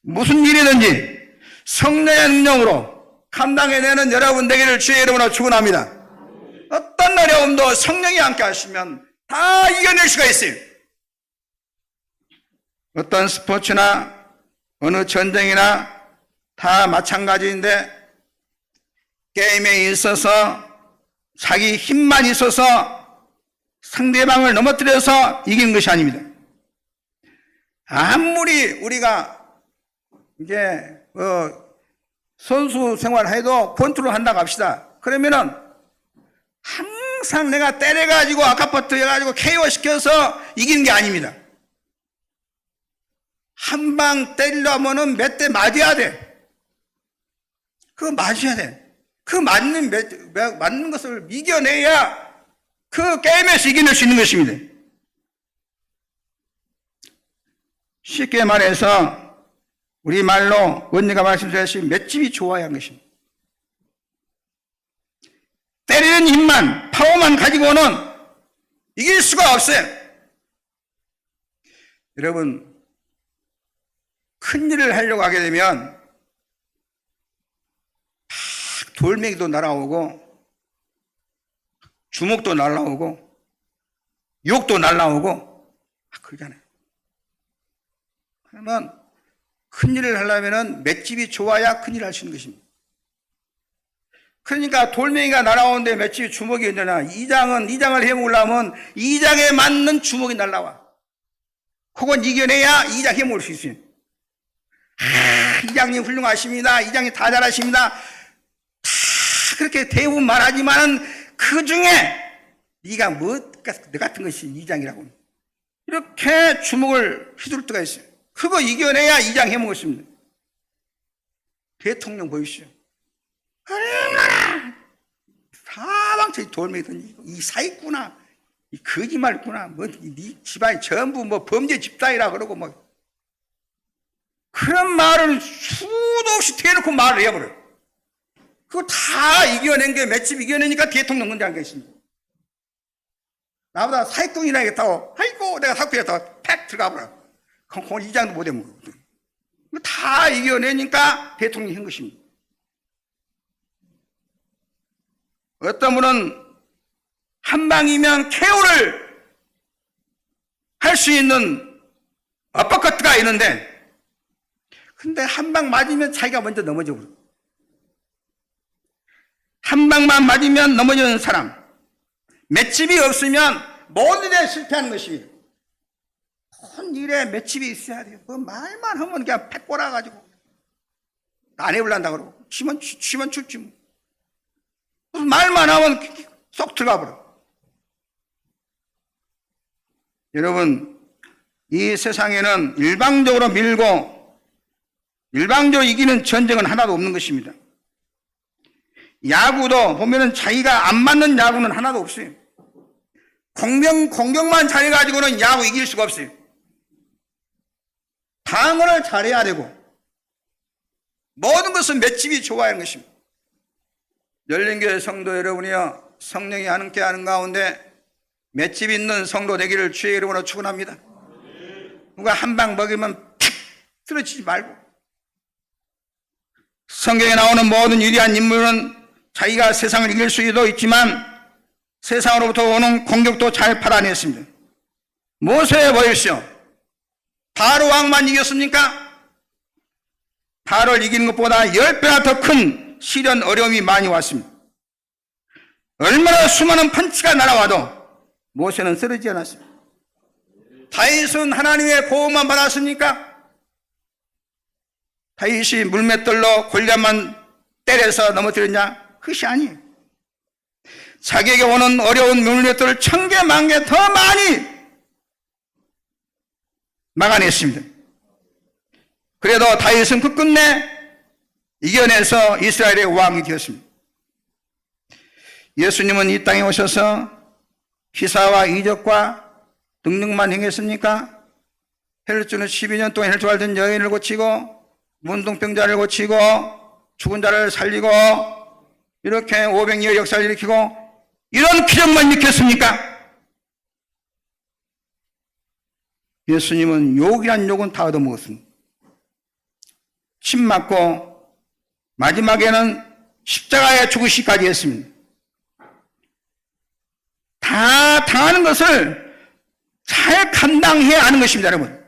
무슨 일이든지 성령의 능력으로 감당해내는 여러분 되기를 주의 이름으로 축원합니다. 어떤 어려움도 성령이 함께 하시면 다 이겨낼 수가 있어요. 어떤 스포츠나 어느 전쟁이나 다 마찬가지인데 게임에 있어서 자기 힘만 있어서 상대방을 넘어뜨려서 이기는 것이 아닙니다. 아무리 우리가 이제 선수 생활해도 권투를 한다고 합시다. 그러면은 항상 내가 때려가지고 아까부터 해가지고 KO 시켜서 이기는 게 아닙니다. 한 방 때리려면은 몇 대 맞아야 돼. 그거 맞아야 돼. 그 맞는 것을 이겨내야 그 게임에서 이겨낼 수 있는 것입니다. 쉽게 말해서 우리말로 언니가 말씀하신 맷집이 좋아야 하는 것입니다. 때리는 힘만, 파워만 가지고는 이길 수가 없어요. 여러분, 큰 일을 하려고 하게 되면 돌멩이도 날아오고 주먹도 날아오고 욕도 날아오고 그러잖아요. 그러면 큰 일을 하려면 맷집이 좋아야 큰 일을 할 수 있는 것입니다. 그러니까 돌멩이가 날아오는데 맷집이 주먹이 있잖아. 이장을 해먹으려면 이장에 맞는 주먹이 날아와. 그건 이겨내야 이장 해먹을 수 있어요. 이장님 훌륭하십니다. 이장님 다 잘하십니다. 다 그렇게 대부분 말하지만은 그 중에 네가 너 같은 것이 이장이라고 이렇게 주먹을 휘두를 때가 있어요. 그거 이겨내야 이장 해먹을 수 있습니다. 대통령 보이시죠? 얼마나 사방천이 돌멩이 던지고 이 사기꾼아, 이 거짓말꾼아, 네 집안이 전부 범죄 집단이라 그러고 그런 말을 수도 없이 대놓고 말을 해버려요. 그거 다 이겨낸 게 맷집 이겨내니까 대통령 문제한 게 있습니다. 나보다 사기꾼이나 하겠다고, 아이고, 내가 사기꾼이었다고 팩 들어가 버려. 그건 이장도 못 해먹어. 다 이겨내니까 대통령이 한 것입니다. 어떤 분은 한 방이면 KO를 할 수 있는 어퍼커트가 있는데, 근데 한 방 맞으면 자기가 먼저 넘어져 버려. 한 방만 맞으면 넘어지는 사람, 맷집이 없으면 모든 일에 실패하는 것입니다. 큰 일에 맷집이 있어야 돼요. 그 말만 하면 그냥 팩 꼬라가지고 안 해볼란다 그러고 치면 출지 뭐. 무슨 말만 하면 쏙 들어가 버려. 여러분, 이 세상에는 일방적으로 밀고 일방적으로 이기는 전쟁은 하나도 없는 것입니다. 야구도 보면은 자기가 안 맞는 야구는 하나도 없어요. 공격만 잘해가지고는 야구 이길 수가 없어요. 방어를 잘해야 되고 모든 것은 맷집이 좋아야 하는 것입니다. 열린교회 성도 여러분이여, 성령이 함께 하는 가운데 맷집 있는 성도 되기를 주의 이름으로 축원합니다. 누가 한 방 먹이면 탁 쓰러지지 말고, 성경에 나오는 모든 위대한 인물은 자기가 세상을 이길 수도 있지만 세상으로부터 오는 공격도 잘 팔아냈습니다. 모세 보십시오. 바로 왕만 이겼습니까? 바로를 이기는 것보다 10배나 더 큰 시련 어려움이 많이 왔습니다. 얼마나 수많은 펀치가 날아와도 모세는 쓰러지지 않았습니다. 다윗은 하나님의 보호만 받았습니까? 다윗이 물맷돌로 골리앗만 때려서 넘어뜨렸냐? 그것이 아니에요. 자기에게 오는 어려운 물맷돌을 1000개, 10,000개 더 많이 막아냈습니다. 그래도 다윗은 끝끝내 이겨내서 이스라엘의 왕이 되었습니다. 예수님은 이 땅에 오셔서 기사와 이적과 능력만 행했습니까? 헬루주는 12년 동안 헬루주 앓던 여인을 고치고 문둥병자를 고치고 죽은 자를 살리고 이렇게 500년의 역사를 일으키고 이런 기적만 일으켰습니까? 예수님은 욕이란 욕은 다 얻어먹었습니다. 침 맞고 마지막에는 십자가에 죽으시기까지 했습니다. 다 당하는 것을 잘 감당해야 하는 것입니다, 여러분.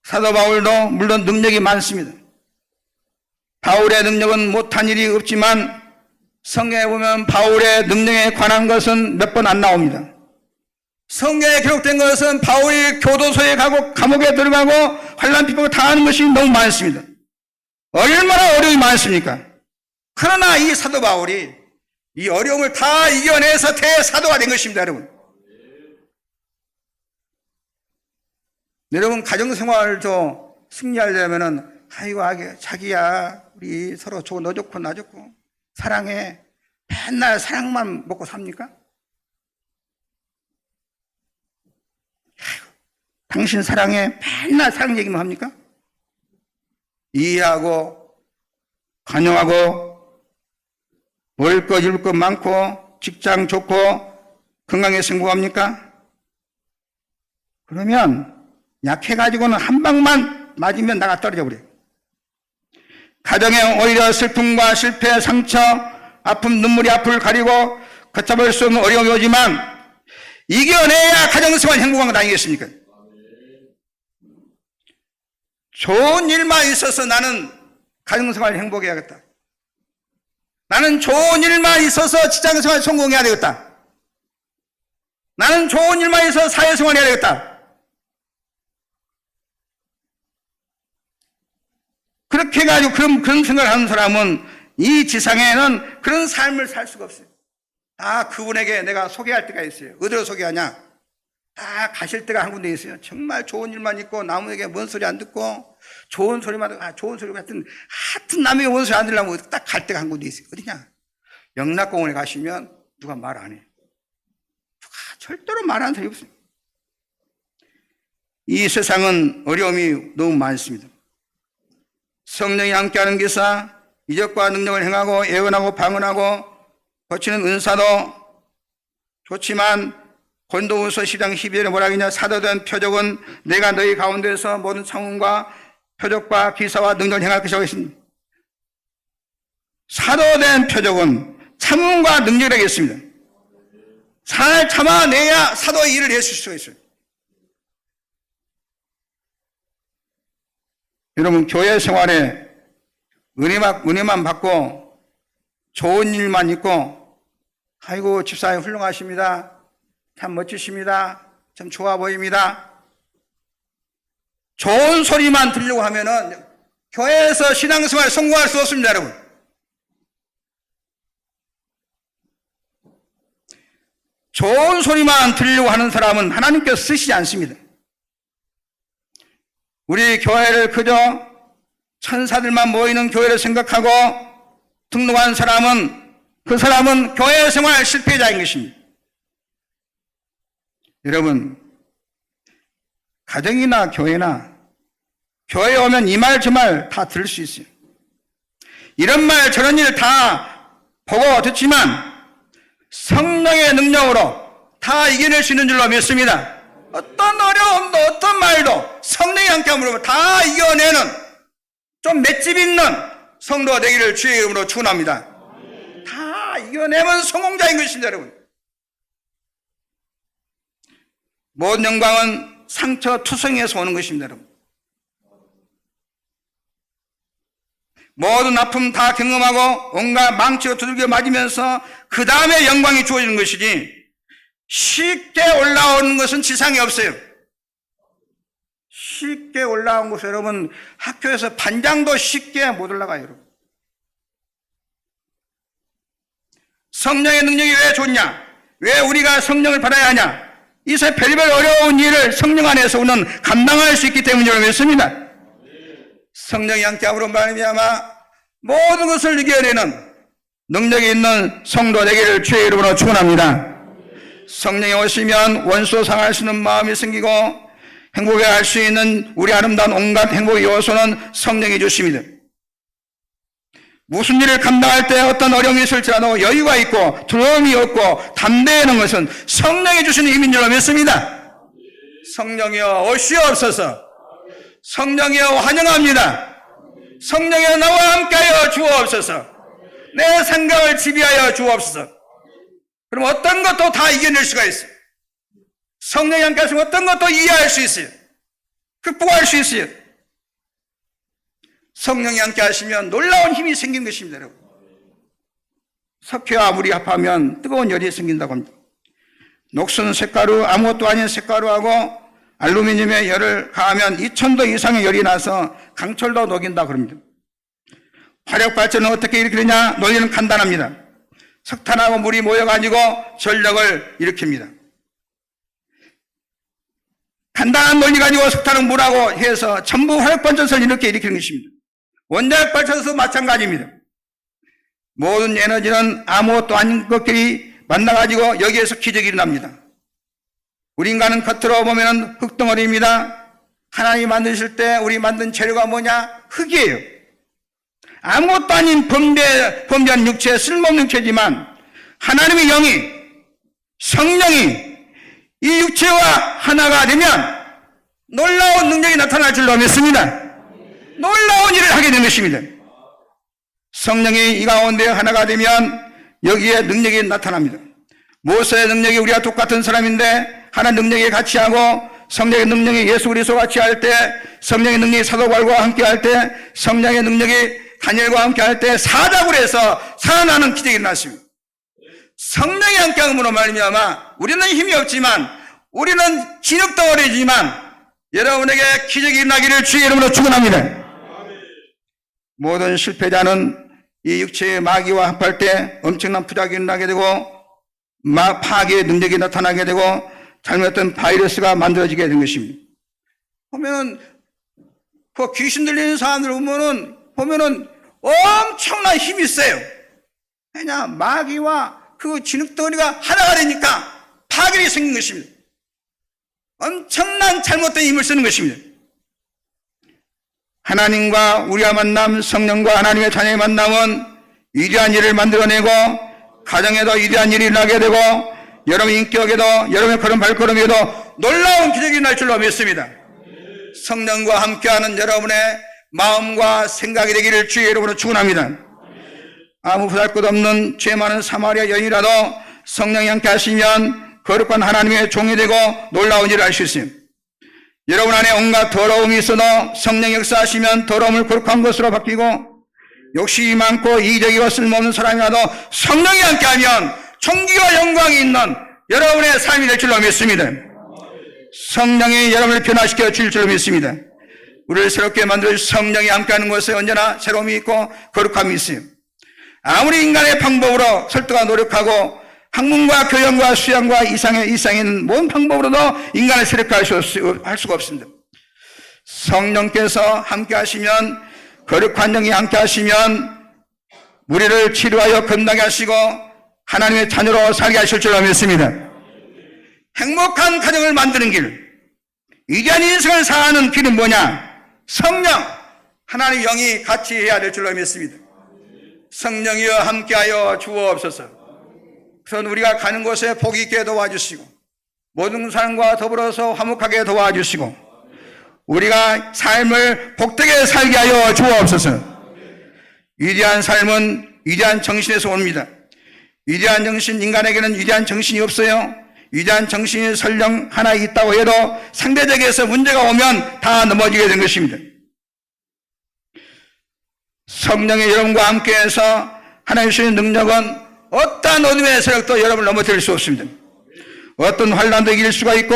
사도 바울도 물론 능력이 많습니다. 바울의 능력은 못한 일이 없지만 성경에 보면 바울의 능력에 관한 것은 몇 번 안 나옵니다. 성경에 기록된 것은 바울이 교도소에 가고 감옥에 들어가고 환난 비박을 당하는 것이 너무 많습니다. 얼마나 어려움이 많습니까? 그러나 이 사도 바울이 이 어려움을 다 이겨내서 대사도가 된 것입니다, 여러분. 여러분, 가정생활도 승리하려면은, 아이고, 자기야, 우리 서로 좋고, 너 좋고, 나 좋고, 사랑해. 맨날 사랑만 먹고 삽니까? 아이고, 당신 사랑해. 맨날 사랑 얘기만 합니까? 이해하고, 관용하고, 먹을 것, 입을 것 많고, 직장 좋고, 건강에 성공합니까? 그러면, 약해가지고는 한 방만 맞으면 나가 떨어져 버려요. 가정에 오히려 슬픔과 실패, 상처, 아픔, 눈물이 앞을 가리고 걷잡을 수 없는 어려움이 오지만 이겨내야 가정생활 행복한 것 아니겠습니까? 좋은 일만 있어서 나는 가정생활 행복해야겠다. 나는 좋은 일만 있어서 직장생활 성공해야 되겠다. 나는 좋은 일만 있어서 사회생활 해야 되겠다. 그렇게 해가지고 그런 생각을 하는 사람은 이 지상에는 그런 삶을 살 수가 없어요. 다 그분에게 내가 소개할 때가 있어요. 어디로 소개하냐? 다 가실 때가 한 군데 있어요. 정말 좋은 일만 있고 남에게 뭔 소리 안 듣고 좋은 소리만 듣고 좋은 소리 하여튼 남에게 뭔 소리 안 들으려면 딱 갈 때가 한 군데 있어요. 어디냐? 영락공원에 가시면 누가 말 안 해요. 누가 절대로 말 안 해요. 없어요. 이 세상은 어려움이 너무 많습니다. 성령이 함께하는 기사, 이적과 능력을 행하고 예언하고 방언하고 고치는 은사도 좋지만 고린도후서 10장 12절에 뭐라 하냐? 사도된 표적은 내가 너희 가운데서 모든 창문과 표적과 기사와 능력을 행할 것이라고 했습니다. 사도된 표적은 참음과 능력이라고 했습니다. 잘 참아내야 사도의 일을 했을 수가 있어요. 여러분, 교회 생활에 은혜만 받고 좋은 일만 있고 아이고 집사님 훌륭하십니다. 참 멋지십니다. 참 좋아 보입니다. 좋은 소리만 들으려고 하면은 교회에서 신앙생활 성공할 수 없습니다, 여러분. 좋은 소리만 들으려고 하는 사람은 하나님께서 쓰시지 않습니다. 우리 교회를 그저 천사들만 모이는 교회를 생각하고 등록한 사람은 그 사람은 교회 생활 실패자인 것입니다. 여러분, 가정이나 교회나 교회에 오면 이 말 저 말 다 들을 수 있어요. 이런 말 저런 일 다 보고 듣지만 성령의 능력으로 다 이겨낼 수 있는 줄로 믿습니다. 어떤 어려움도 어떤 말도 성령이 함께함으로 다 이겨내는 좀 맷집 있는 성도가 되기를 주의 이름으로 축원합니다. 다 이겨내면 성공자인 것입니다, 여러분. 모든 영광은 상처 투성에서 오는 것입니다, 여러분. 모든 아픔 다 경험하고 온갖 망치로 두들겨 맞으면서 그 다음에 영광이 주어지는 것이지 쉽게 올라오는 것은 지상에 없어요. 쉽게 올라온 것은 여러분 학교에서 반장도 쉽게 못 올라가요, 여러분. 성령의 능력이 왜 좋냐? 왜 우리가 성령을 받아야 하냐? 이세 별별 어려운 일을 성령 안에서 우리는 감당할 수 있기 때문이라고 믿습니다. 성령이 함께함으로 말미암아 모든 것을 이겨내는 능력이 있는 성도 되기를 주의 이름으로 축원합니다. 성령이 오시면 원수 상할 수 있는 마음이 생기고 행복해 할 수 있는 우리 아름다운 온갖 행복의 요소는 성령이 주십니다. 무슨 일을 감당할 때 어떤 어려움이 있을지라도 여유가 있고 두려움이 없고 담대하는 것은 성령이 주시는 힘인 줄 믿습니다. 성령이여 오시옵소서. 성령이여 환영합니다. 성령이여 나와 함께하여 주옵소서. 내 생각을 지배하여 주옵소서. 그럼 어떤 것도 다 이겨낼 수가 있어요. 성령이 함께 하시면 어떤 것도 이해할 수 있어요. 극복할 수 있어요. 성령이 함께 하시면 놀라운 힘이 생긴 것입니다, 여러분. 석회와 물이 합하면 뜨거운 열이 생긴다고 합니다. 녹슨 쇳가루, 아무것도 아닌 쇳가루하고 알루미늄에 열을 가하면 2000도 이상의 열이 나서 강철도 녹인다고 합니다. 화력 발전은 어떻게 일으키느냐? 논리는 간단합니다. 석탄하고 물이 모여가지고 전력을 일으킵니다. 간단한 논리 가지고 석탄은 물하고 해서 전부 화력 발전소를 이렇게 일으키는 것입니다. 원자력 발전소 마찬가지입니다. 모든 에너지는 아무것도 아닌 것끼리 만나가지고 여기에서 기적이 일어납니다. 우리 인간은 겉으로 보면 흙덩어리입니다. 하나님이 만드실 때 우리 만든 재료가 뭐냐? 흙이에요. 아무것도 아닌 범죄한 육체, 쓸모없는 육체지만 하나님의 영이, 성령이 이 육체와 하나가 되면 놀라운 능력이 나타날 줄로 믿습니다. 놀라운 일을 하게 되는 것입니다. 성령이 이 가운데 하나가 되면 여기에 능력이 나타납니다. 모세의 능력이 우리와 똑같은 사람인데 하나 능력이 같이 하고 성령의 능력이 예수 그리스도와 같이 할 때, 성령의 능력이 사도 바울과 함께 할 때, 성령의 능력이 다니엘과 함께 할 때 사자굴 해서 살아나는 기적이 일어났습니다. 성령이 함께함으로 말미암아 우리는 힘이 없지만, 우리는 진흙덩어리지만 여러분에게 기적이 일어나기를 주의 이름으로 축원합니다. 모든 실패자는 이 육체의 마귀와 합할 때 엄청난 부작용이 일어나게 되고 파괴의 능력이 나타나게 되고 잘못된 바이러스가 만들어지게 되는 것입니다. 보면은 그 귀신 들리는 사람들 보면은 엄청난 힘이 있어요. 왜냐? 마귀와 그 진흙덩어리가 하나가 되니까 파괴가 생긴 것입니다. 엄청난 잘못된 힘을 쓰는 것입니다. 하나님과 우리와 만남, 성령과 하나님의 자녀의 만남은 위대한 일을 만들어내고 가정에도 위대한 일이 일어나게 되고 여러분의 인격에도 여러분의 걸음 발걸음에도 놀라운 기적이 일어날 줄로 믿습니다. 성령과 함께하는 여러분의 마음과 생각이 되기를 주의 이름으로 축원합니다. 아무 부잘것 없는 죄 많은 사마리아 여인이라도 성령이 함께 하시면 거룩한 하나님의 종이 되고 놀라운 일을 할 수 있어요. 여러분 안에 온갖 더러움이 있어도 성령 역사하시면 더러움을 거룩한 것으로 바뀌고 욕심이 많고 이기적이고 쓸모없는 사람이라도 성령이 함께하면 존귀와 영광이 있는 여러분의 삶이 될 줄로 믿습니다. 성령이 여러분을 변화시켜 줄 줄로 믿습니다. 우리를 새롭게 만들 성령이 함께하는 곳에 언제나 새로움이 있고 거룩함이 있어요. 아무리 인간의 방법으로 설득하고 노력하고 학문과 교양과 수양과 이상인 모든 방법으로도 인간을 새롭게 할 수가 없습니다. 성령께서 함께 하시면, 거룩한 영이 함께 하시면 우리를 치료하여 건강하게 하시고 하나님의 자녀로 살게 하실 줄로 믿습니다. 행복한 가정을 만드는 길, 위대한 인생을 사는 길은 뭐냐? 성령, 하나님의 영이 같이 해야 될 줄로 믿습니다. 성령이여 함께하여 주옵소서. 그래서 우리가 가는 곳에 복이 있게 도와주시고 모든 사람과 더불어서 화목하게 도와주시고 우리가 삶을 복되게 살게 하여 주옵소서. 위대한 삶은 위대한 정신에서 옵니다. 위대한 정신, 인간에게는 위대한 정신이 없어요. 위대한 정신이 설령 하나 있다고 해도 상대적에서 문제가 오면 다 넘어지게 된 것입니다. 성령의 여러분과 함께해서 하나님 주시는 능력은 어떠한 어둠의 세력도 여러분을 넘어뜨릴 수 없습니다. 어떤 환난도 이길 수가 있고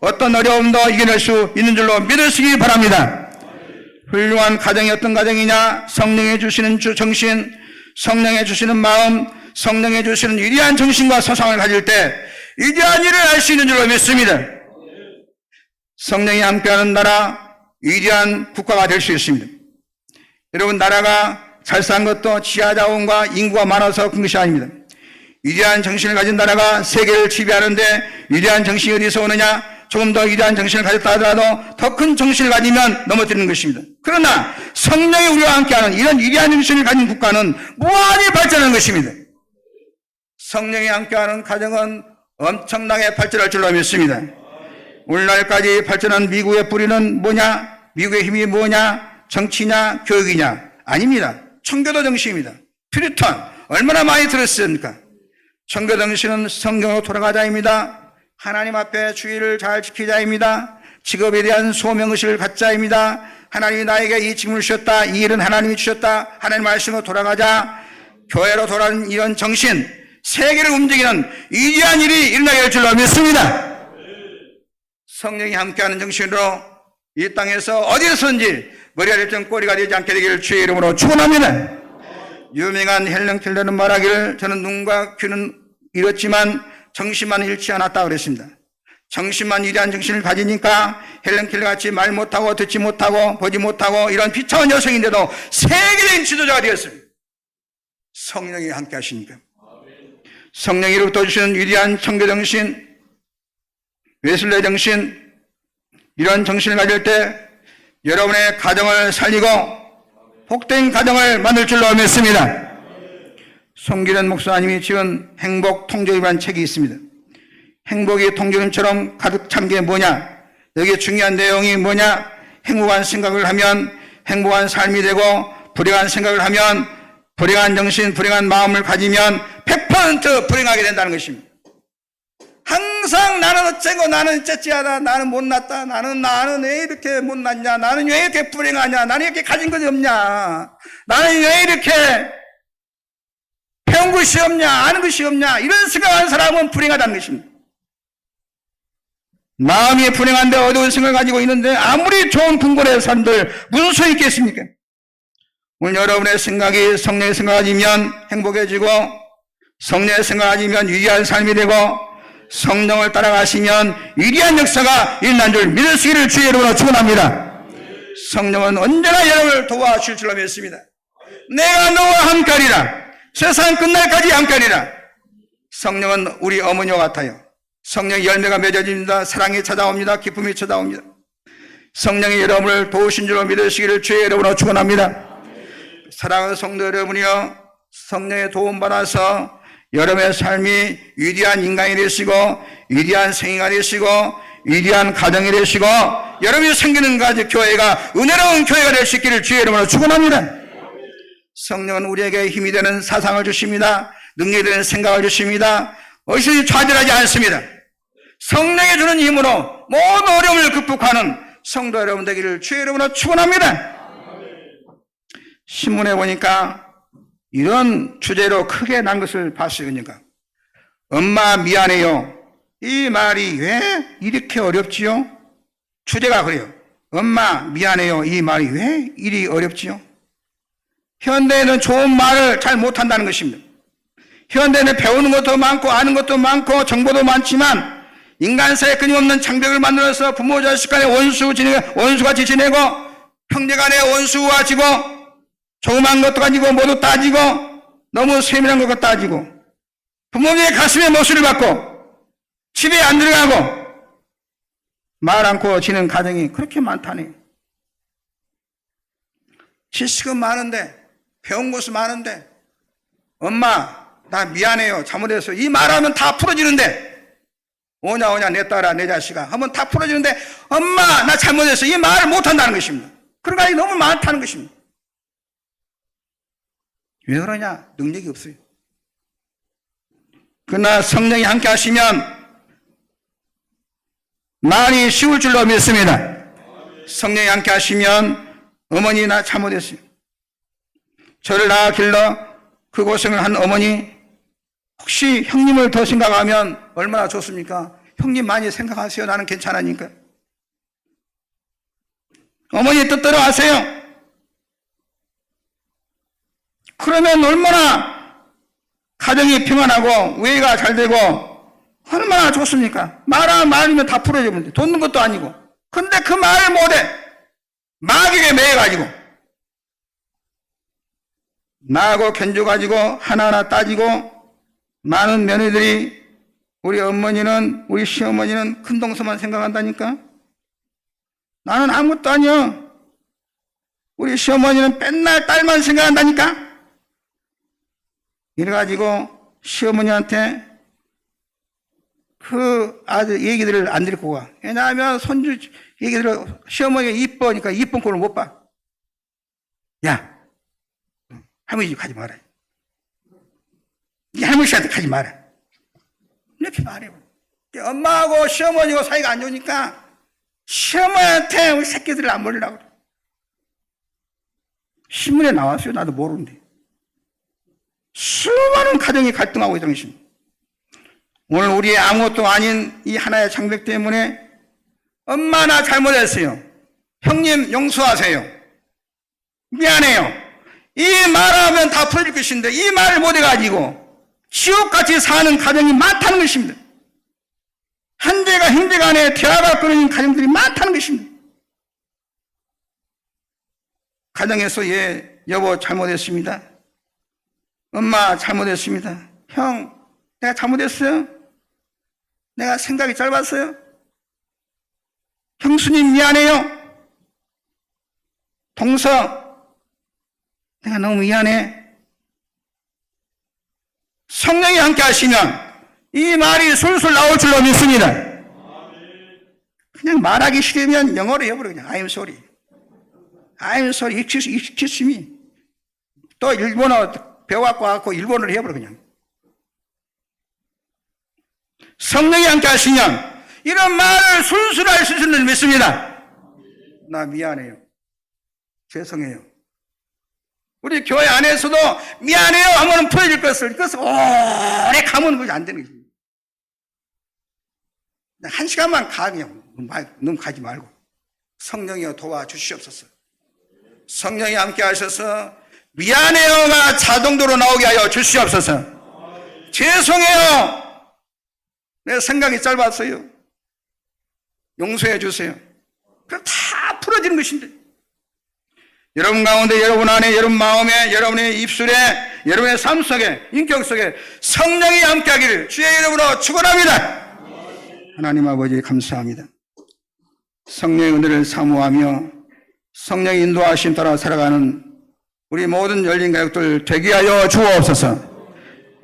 어떤 어려움도 이겨낼 수 있는 줄로 믿으시기 바랍니다. 훌륭한 가정이 어떤 가정이냐? 성령이 주시는 정신, 성령이 주시는 마음, 성령이 주시는 위대한 정신과 소상을 가질 때 위대한 일을 할 수 있는 줄로 믿습니다. 성령이 함께하는 나라, 위대한 국가가 될 수 있습니다. 여러분, 나라가 잘 산 것도 지하 자원과 인구가 많아서 그런 것이 아닙니다. 위대한 정신을 가진 나라가 세계를 지배하는데 위대한 정신이 어디서 오느냐? 조금 더 위대한 정신을 가졌다 하더라도 더 큰 정신을 가지면 넘어뜨리는 것입니다. 그러나 성령이 우리와 함께하는 이런 위대한 정신을 가진 국가는 무한히 발전하는 것입니다. 성령이 함께하는 가정은 엄청나게 발전할 줄로 믿습니다. 오늘날까지 발전한 미국의 뿌리는 뭐냐? 미국의 힘이 뭐냐? 정치냐? 교육이냐? 아닙니다. 청교도 정신입니다. 퓨리턴 얼마나 많이 들었습니까? 청교도 정신은 성경으로 돌아가자입니다. 하나님 앞에 주의를 잘 지키자입니다. 직업에 대한 소명의식을 갖자입니다. 하나님이 나에게 이 직분을 주셨다. 이 일은 하나님이 주셨다. 하나님 말씀으로 돌아가자. 교회로 돌아가는 이런 정신, 세계를 움직이는 위대한 일이 일어나게 할 줄로 믿습니다. 성령이 함께하는 정신으로 이 땅에서 어디서든지 머리가 될정 꼬리가 되지 않게 되기를 주의 이름으로 축원합니다. 유명한 헬렌 켈러는 말하기를 저는 눈과 귀는 잃었지만 정신만 잃지 않았다 그랬습니다. 정신만 위대한 정신을 가지니까 헬렌 켈러 같이 말 못하고 듣지 못하고 보지 못하고 이런 비참한 여성인데도 세계적인 지도자가 되었습니다. 성령이 함께 하시니까. 성령이로부터 주시는 위대한 청교 정신, 웨슬레 정신, 이런 정신을 가질 때 여러분의 가정을 살리고 복된 가정을 만들 줄로 믿습니다. 송기련 목사님이 지은 행복 통조림이라는 책이 있습니다. 행복이 통조림처럼 가득 찬 게 뭐냐? 여기에 중요한 내용이 뭐냐? 행복한 생각을 하면 행복한 삶이 되고 불행한 생각을 하면 불행한 정신, 불행한 마음을 가지면 100% 불행하게 된다는 것입니다. 항상 나는 어째고 나는 어째하다 나는 못났다 나는 왜 이렇게 못났냐 나는 왜 이렇게 불행하냐 나는 이렇게 가진 것이 없냐 나는 왜 이렇게 배운 것이 없냐 아는 것이 없냐 이런 생각하는 사람은 불행하다는 것입니다. 마음이 불행한데 어두운 생각을 가지고 있는데 아무리 좋은 궁궐에 산들 무슨 소용이 있겠습니까? 오늘 여러분의 생각이 성령의 생각을 가지면 행복해지고 성령의 생각을 가지면 위대한 삶이 되고 성령을 따라가시면 위대한 역사가 일어난 줄 믿을 수 있기를 주의 이름으로 축원합니다. 성령은 언제나 여러분을 도와주실 줄로 믿습니다. 내가 너와 함께하리라. 세상 끝날까지 함께하리라. 성령은 우리 어머니와 같아요. 성령의 열매가 맺어집니다. 사랑이 찾아옵니다. 기쁨이 찾아옵니다. 성령이 여러분을 도우신 줄로 믿으시기를 주의 이름으로 축원합니다. 사랑하는 성도 여러분이여, 성령의 도움받아서 여러분의 삶이 위대한 인간이 되시고 위대한 생애가 되시고 위대한 가정이 되시고 여러분이 생기는 가지 교회가 은혜로운 교회가 될 수 있기를 주의 이름으로 축원합니다. 성령은 우리에게 힘이 되는 사상을 주십니다. 능력이 되는 생각을 주십니다. 어디서 좌절하지 않습니다. 성령이 주는 힘으로 모든 어려움을 극복하는 성도 여러분 되기를 주의 이름으로 축원합니다. 신문에 보니까 이런 주제로 크게 난 것을 봤어요. 그러니까 엄마 미안해요. 이 말이 왜 이렇게 어렵지요? 주제가 그래요. 엄마 미안해요. 이 말이 왜 이리 어렵지요? 현대에는 좋은 말을 잘 못한다는 것입니다. 현대는 배우는 것도 많고 아는 것도 많고 정보도 많지만 인간 사이에 끊임없는 장벽을 만들어서 부모 자식 간에 원수같이 지내고 형제 간에 원수가 지고 조그만 것도 가지고 모두 따지고 너무 세밀한 것도 따지고 부모님의 가슴에 못을 받고 집에 안 들어가고 말 않고 지는 가정이 그렇게 많다니. 지식은 많은데 배운 것은 많은데 엄마 나 미안해요 잘못했어 이 말하면 다 풀어지는데 오냐 내 딸아 내 자식아 하면 다 풀어지는데 엄마 나 잘못했어 이 말을 못한다는 것입니다. 그런 것이 너무 많다는 것입니다. 왜 그러냐? 능력이 없어요. 그러나 성령이 함께 하시면 많이 쉬울 줄로 믿습니다. 성령이 함께 하시면 어머니 나 잘못했어요. 저를 낳아 길러 그 고생을 한 어머니 혹시 형님을 더 생각하면 얼마나 좋습니까? 형님 많이 생각하세요. 나는 괜찮으니까. 어머니 뜻대로 하세요. 그러면 얼마나 가정이 평안하고 외가 잘 되고 얼마나 좋습니까? 말이면 다 풀어지는데 돋는 것도 아니고. 근데 그 말을 못해. 마귀에 매여가지고 나하고 견줘가지고 하나하나 따지고 많은 며느리들이 우리 어머니는 우리 시어머니는 큰 동서만 생각한다니까. 나는 아무것도 아니야. 우리 시어머니는 맨날 딸만 생각한다니까. 이래가지고 시어머니한테 그 아들 얘기들을 안 들고 가. 왜냐하면 손주 얘기들을 시어머니가 이뻐니까 이쁜 꼴을 못 봐. 야, 할머니 집 가지 마라. 네 할머니한테 가지 마라. 이렇게 말해요. 엄마하고 시어머니하고 사이가 안 좋으니까 시어머니한테 우리 새끼들을 안 버리려고 그래. 신문에 나왔어요. 나도 모르는데. 수많은 가정이 갈등하고 있다는 것입니다. 오늘 우리의 아무것도 아닌 이 하나의 장벽 때문에 엄마 나 잘못했어요. 형님 용서하세요. 미안해요. 이 말하면 다 풀어질 것인데 이 말을 못해가지고 지옥같이 사는 가정이 많다는 것입니다. 한대가 형제간에 대화가 끊어진 가정들이 많다는 것입니다. 가정에서 여보 잘못했습니다. 엄마 잘못했습니다. 형 내가 잘못했어요. 내가 생각이 짧았어요. 형수님 미안해요. 동서 내가 너무 미안해. 성령이 함께 하시면 이 말이 술술 나올 줄로 믿습니다. 그냥 말하기 싫으면 영어로 해버려. 그냥 I'm sorry. I'm sorry. excuse me. 또 일본어 배워갖고 일본어로 해버려. 그냥 성령이 함께 하시면 이런 말을 술술 할 수 있는 줄 믿습니다. 나 미안해요. 죄송해요. 우리 교회 안에서도 미안해요 하면 풀어질 것을 그것을 오래 가면 그게 안 되는 거죠. 한 시간만 가면 너무 가지 말고 성령이여 도와주시옵소서. 성령이 함께 하셔서 미안해요가 자동으로 나오게 하여 주시옵소서. 죄송해요. 내 생각이 짧았어요. 용서해 주세요. 그럼 다 풀어지는 것인데 여러분 가운데 여러분 안에 여러분 마음에 여러분의 입술에 여러분의 삶 속에 인격 속에 성령이 함께하기를 주의 이름으로 축원합니다. 하나님 아버지 감사합니다. 성령의 은혜를 사모하며 성령의 인도하심 따라 살아가는 우리 모든 열린 가족들 되게 하여 주옵소서.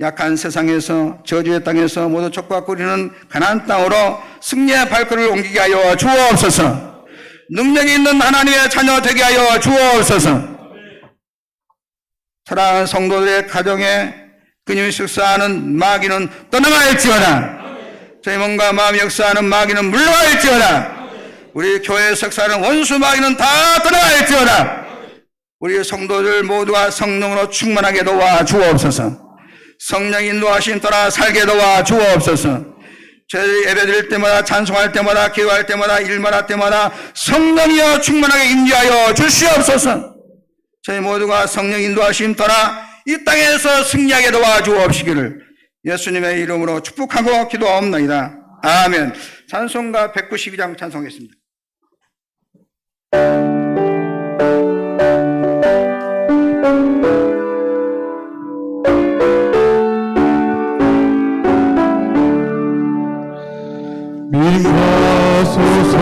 약한 세상에서 저주의 땅에서 모두 족박거리는 가나안 땅으로 승리의 발걸음을 옮기게 하여 주옵소서. 능력이 있는 하나님의 자녀 되게 하여 주옵소서. 사랑하는 성도들의 가정에 근육이 역사하는 마귀는 떠나갈지어다. 저희 몸과 마음이 역사하는 마귀는 물러갈지어다. 우리 교회에 역사하는 원수 마귀는 다 떠나갈지어다. 우리 성도들 모두가 성령으로 충만하게 도와 주옵소서. 성령 인도하심 따라 살게 도와 주옵소서. 저희 예배드릴 때마다 찬송할 때마다 기도할 때마다 일만 할 때마다 성령이여 충만하게 인도하여 주시옵소서. 저희 모두가 성령 인도하심 따라 이 땅에서 승리하게 도와 주옵시기를 예수님의 이름으로 축복하고 기도하옵나이다. 아멘. 찬송가 192장 찬송하겠습니다. 임하소서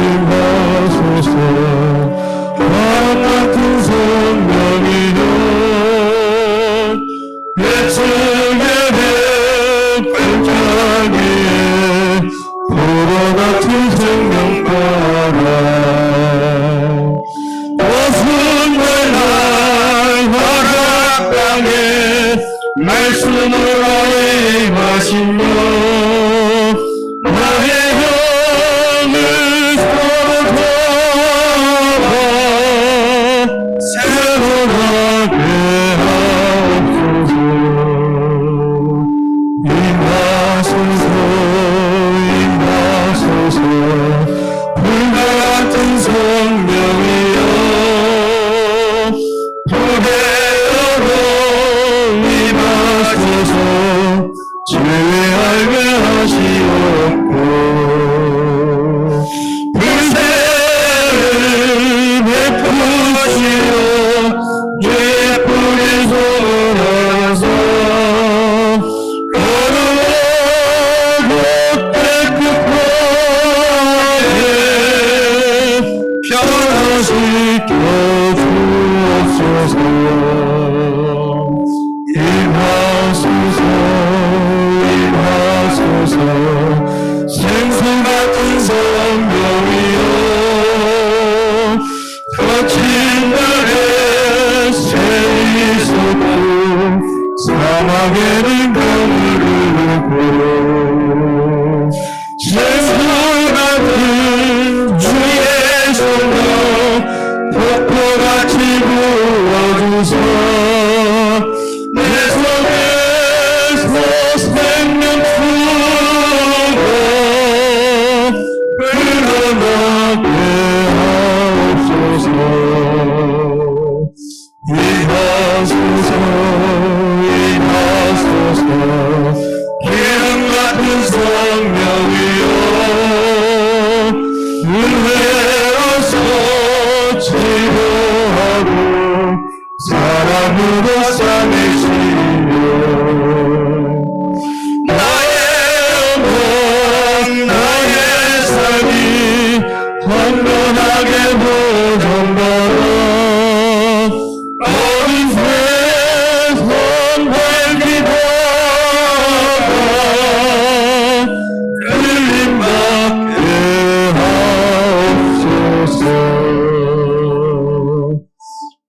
임하소서 하나같은 성령이여 예수님의 발자기에 보라같은 생명 바라 오순날 허락 땅에 말씀으로 임하시며 나의 형을 서로 세월하게 하옵소서. 임하소서 임하소서 불같은 성령이여 보배로 임하소서. 죄 알며 것이 없고 불새를 베푸시오 주의 뿌리 쏟아서 거룩하고 깨끗하게 변화시켜 주옵소서. 임하소서 임하소서 생수 같은 성령이여 거친 날에 새이 솟고 사막에는 강물을 놓고 생수 같은 주의 성령 폭포같이 부어주소. 내 속에서 생명수가 흘러나게 하옵소서. 임하소서 임하소서 기름 같은 성령이여 은혜로서 치료하고 사랑으로 삼으시며 나의 영혼 나의 삶이 헌건하게 보존받아 어둠 세상 밝히다가 흘림받게 하옵소서.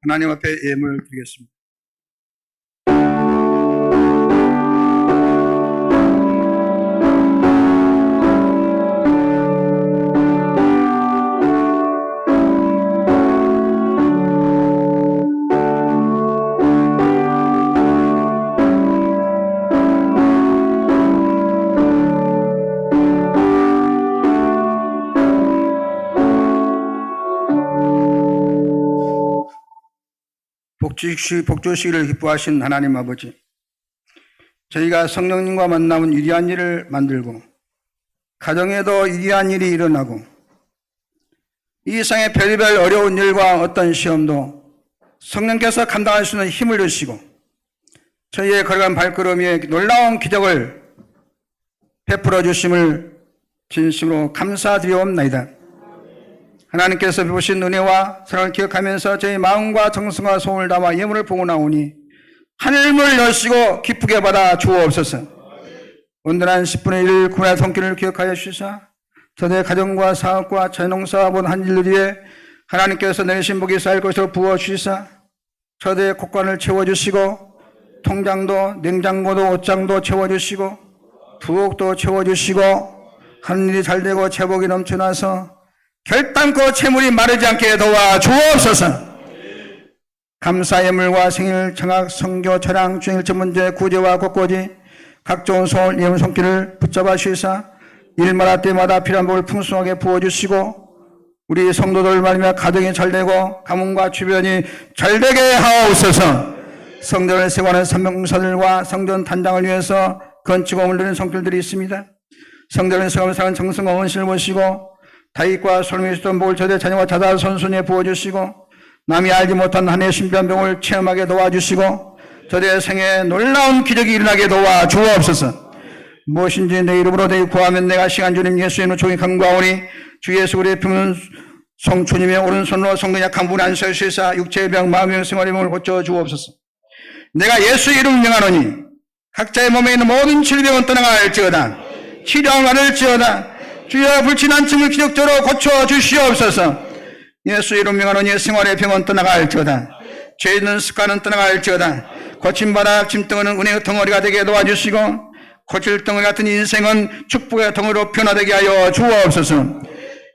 하나님 앞에 예물 드리겠습니다. 복주시기를 기뻐하신 하나님 아버지, 저희가 성령님과 만나면 위대한 일을 만들고 가정에도 위대한 일이 일어나고 이 세상의 별의별 어려운 일과 어떤 시험도 성령께서 감당할 수 있는 힘을 주시고 저희의 걸어간 발걸음 위에 놀라운 기적을 베풀어 주심을 진심으로 감사드리옵나이다. 하나님께서 베푸신 은혜와 사랑을 기억하면서 저희 마음과 정성과 소원을 담아 예물을 보고 나오니 하늘문을 여시고 기쁘게 받아 주옵소서. 온전한 10분의 1 구원의 손길을 기억하여 주시사 저들의 가정과 사업과 자농사와 모든 한 일들 위에 하나님께서 내리신 복이 쌓일 것으로 부어주시사 저들의 곳간을 채워주시고 통장도 냉장고도 옷장도 채워주시고 부엌도 채워주시고 하는 일이 잘되고 제복이 넘쳐나서 결단코 채물이 마르지 않게 도와 주옵소서. 감사 예물과 생일, 청학, 성교, 철학, 주일절 문제, 구제와 곳곳이 각종 소원, 예물 손길을 붙잡아 주시사 일마다 때마다 필요한 복을 풍성하게 부어주시고 우리 성도들 말이며 가정이 잘되고 가문과 주변이 잘되게 하옵소서. 성전을 세워하는 선명사들과 성전 단장을 위해서 건축을 올리는 손길들이 있습니다. 성전을 세워하는 사는 정성과 헌신을 보시고 다윗과 솔로몬이 있었던 복을 저대 자녀와 자다 선순위에 부어주시고 남이 알지 못한 하나님의 신비한 병을 체험하게 도와주시고 저대 생에 놀라운 기적이 일어나게 도와 주옵소서. 무엇인지 내 이름으로 내게 구하면 내가 시간 주님 예수님을 종이 간구하오니 주 예수 그리스도의 품은 성주님의 오른손으로 성도 약한 분을 안수하시사 육체의 병 마음의 병 생활의 병을 고쳐 주옵소서. 내가 예수 이름 명하노니 각자의 몸에 있는 모든 질병은 떠나갈지어다. 치료하갈지어다. 주여 불친한 층을 기적적으로 고쳐 주시옵소서. 예수 이름 명하노니 생활의 병은 떠나갈지어다. 죄 있는 습관은 떠나갈지어다. 고침받아 짐덩어리는 은혜의 덩어리가 되게 도와주시고 고칠 덩어리 같은 인생은 축복의 덩어리로 변화되게 하여 주옵소서.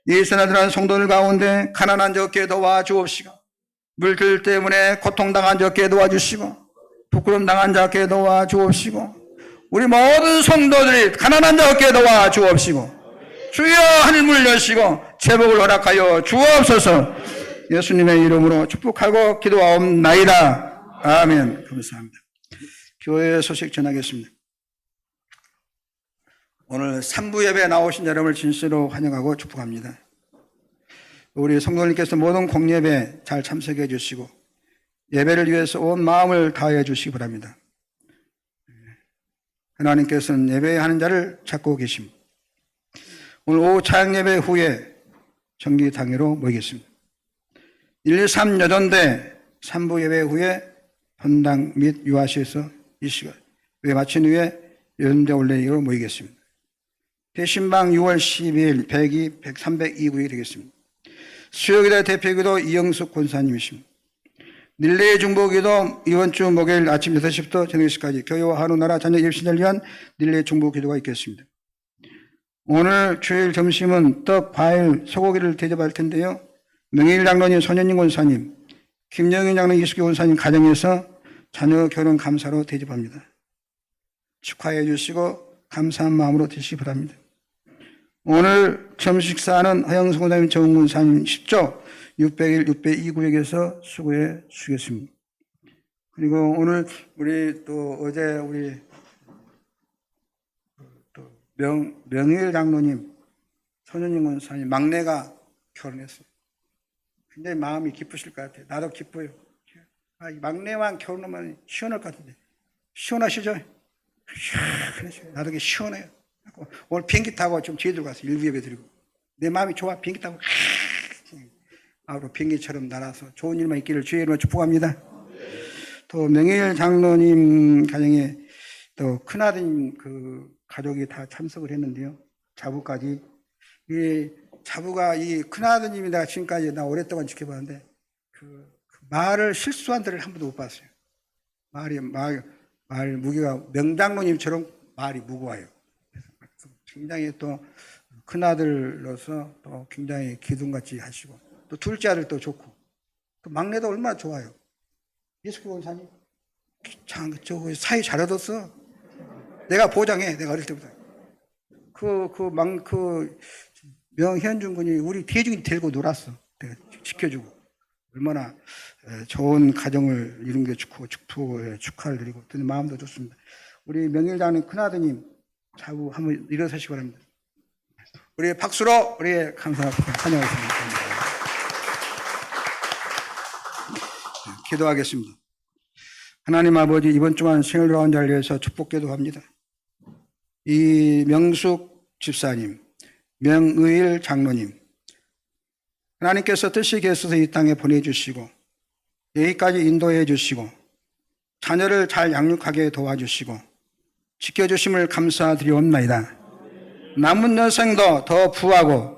이 세나들한 성도들 가운데 가난한 자 없게 도와주옵시고 물길 때문에 고통당한 자 없게 도와주시고 부끄럼 당한 자 없게 도와주옵시고 우리 모든 성도들이 가난한 자 없게 도와주옵시고 주여 하늘문을 여시고 제복을 허락하여 주옵소서. 예수님의 이름으로 축복하고 기도하옵나이다. 아멘. 감사합니다. 교회 소식 전하겠습니다. 오늘 3부 예배에 나오신 여러분을 진심으로 환영하고 축복합니다. 우리 성도님께서 모든 공예배 잘 참석해 주시고 예배를 위해서 온 마음을 다해 주시기 바랍니다. 하나님께서는 예배하는 자를 찾고 계십니다. 오늘 오후 차양 예배 후에 정기 당회로 모이겠습니다. 1, 2, 3 여전대 3부 예배 후에 본당 및 유아시에서 이 시간 예배 마친 후에 여전대 올레이로 모이겠습니다. 대신방 6월 12일 102, 302구에 되겠습니다. 수요기도 대표기도 이영숙 권사님이십니다. 닐레이 중보기도 이번 주 목요일 아침 6시부터 저녁 10시까지 교회와 하루나라 자녀 입신을 위한 닐레이 중보기도가 있겠습니다. 오늘 주일 점심은 떡, 과일, 소고기를 대접할 텐데요. 명예일 장로님, 손현진 권사님, 김영인 장로님, 이수기 권사님 가정에서 자녀 결혼 감사로 대접합니다. 축하해 주시고 감사한 마음으로 드시기 바랍니다. 오늘 점심 식사는 허영수 권사님, 정훈 권사님 10조 601, 602구역에서 수고해 주시겠습니다. 그리고 오늘 우리 또 어제 우리 또 명일 장로님, 손현진 권사님 막내가 결혼했어요. 굉장히 마음이 기쁘실 것 같아요. 나도 기뻐요. 아, 이 막내만 결혼하면 시원할 것 같은데. 시원하시죠? 시원하시죠? 나도 이게 시원해요. 오늘 비행기 타고 좀 제주도 가서 일부 예배 드리고 내 마음이 좋아. 비행기 타고 앞으로 비행기처럼 날아서 좋은 일만 있기를 주의 이름으로 축복합니다. 또 명예일 장로님 가정에 또 큰아드님 그 가족이 다 참석을 했는데요. 자부까지 이 자부가 이 큰아드님이 내가 지금까지 나 오랫동안 지켜봤는데 그 말을 실수한 데를 한 번도 못 봤어요. 말 무게가 명장로님처럼 말이 무거워요. 굉장히 또 큰아들로서 또 굉장히 기둥같이 하시고 또 둘째 아들도 좋고 또 막내도 얼마나 좋아요. 예수교 원사님 참 저 사이 잘 얻었어. 내가 보장해. 내가 어릴 때부터 그 명현준 군이 우리 대중이 데리고 놀았어. 내가 지켜주고 얼마나 좋은 가정을 이룬 게 좋고 축하를 드리고 또 마음도 좋습니다. 우리 명일장님 큰아드님 자부 한번 일어서시기 바랍니다. 우리 박수로 우리 감사하고 환영하겠습니다. 기도하겠습니다. 하나님 아버지, 이번 주간 생을 돌아온 자를 위해서 축복 기도합니다. 이 명숙 집사님, 명의일 장로님, 하나님께서 뜻이 계셔서 이 땅에 보내주시고 여기까지 인도해 주시고 자녀를 잘 양육하게 도와주시고 지켜주심을 감사드리옵나이다. 남은 여생도 더 부하고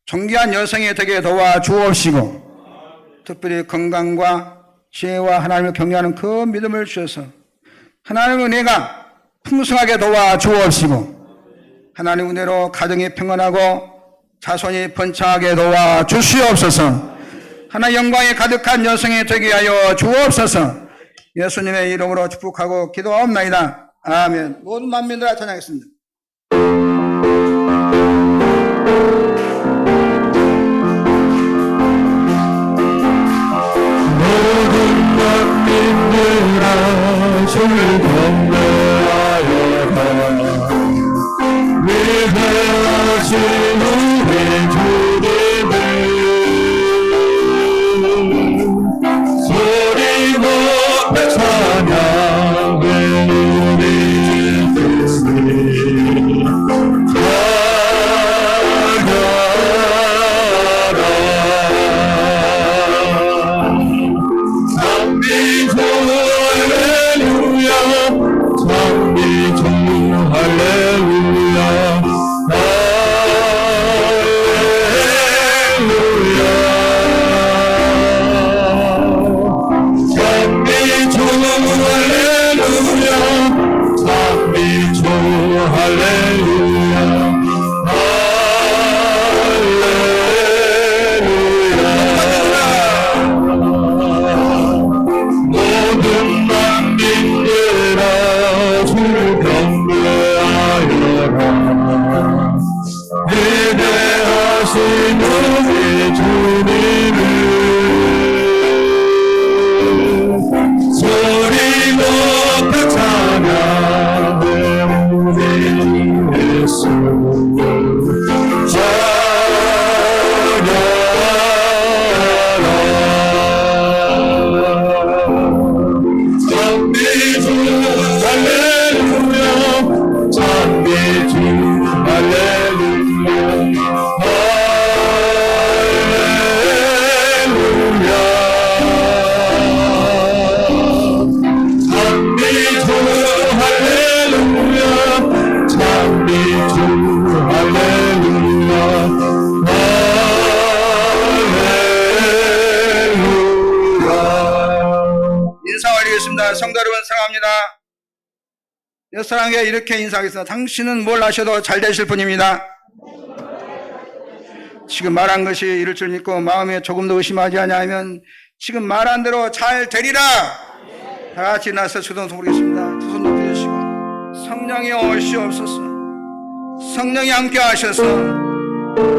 존귀한 여성이 되게 도와주옵시고 특별히 건강과 지혜와 하나님을 경외하는 그 믿음을 주셔서 하나님의 은혜가 풍성하게 도와주옵시고 하나님 은혜로 가정이 평안하고 자손이 번창하게 도와주시옵소서. 하나님 영광이 가득한 여성이 되게 하여 주옵소서. 예수님의 이름으로 축복하고 기도하옵나이다. 아멘. 모든 만민들아 찬양하겠습니다. 모든 만민들아 주를 경배하여 가라. 위대하신 우리 주님을 소리 높여 찬양해. 우리 주님 찬미주 할렐루야 찬미주 할렐루야 감사합니다. 옆사람에게 이렇게 인사하겠습니다. 당신은 뭘 하셔도 잘 되실 분입니다. 지금 말한 것이 이럴 줄 믿고 마음에 조금도 의심하지 아니하면 지금 말한 대로 잘 되리라. 다 같이 나서 주동 부르겠습니다. 두 손 높여주시고 성령이 오시옵소서. 성령이 함께 하셔서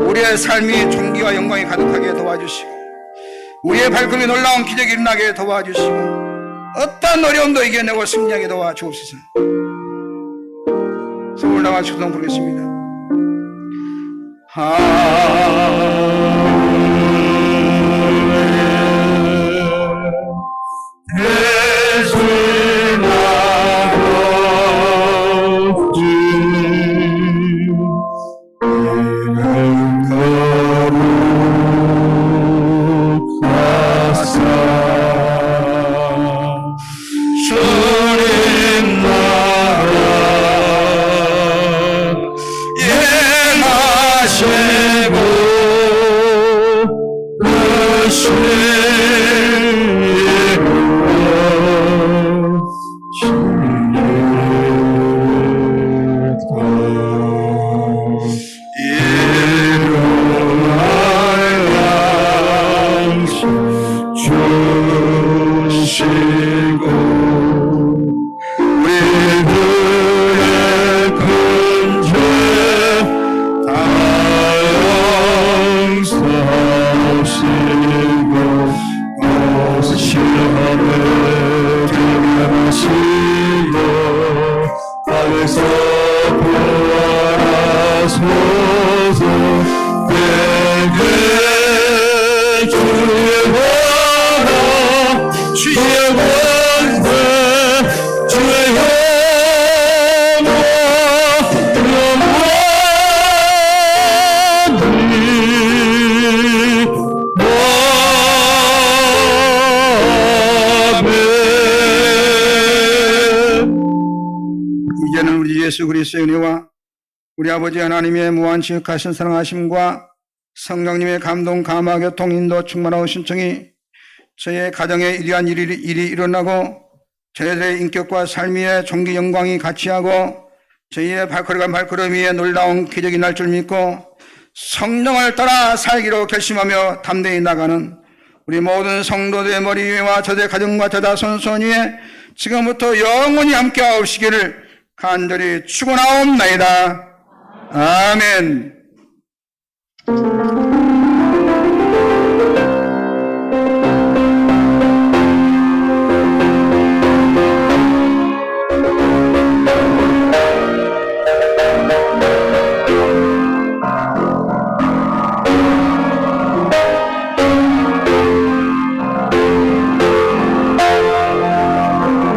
우리의 삶이 존귀와 영광이 가득하게 도와주시고 우리의 발걸음이 놀라운 기적이 일어나게 도와주시고 어떤 어려움도 이겨내고 승리하게 도와주옵소서. 손을 나와 주동 부르겠습니다. 주님 나라 예하시고 이제는 우리 예수 그리스도의 은혜와 우리 아버지 하나님의 무한 지극하신 사랑하심과 성령님의 감동 감화 교통 인도 충만하고 신청이 저의 가정에 이러한 일이 일어나고 저희들의 인격과 삶 위에 존귀 영광이 같이하고 저희의 발걸음 위에 놀라운 기적이 날 줄 믿고 성령을 따라 살기로 결심하며 담대히 나가는 우리 모든 성도들의 머리 위와 저দের 가정과 저다 손손 위에 지금부터 영원히 함께 하옵시기를 간절히 축원하옵나이다. 아멘.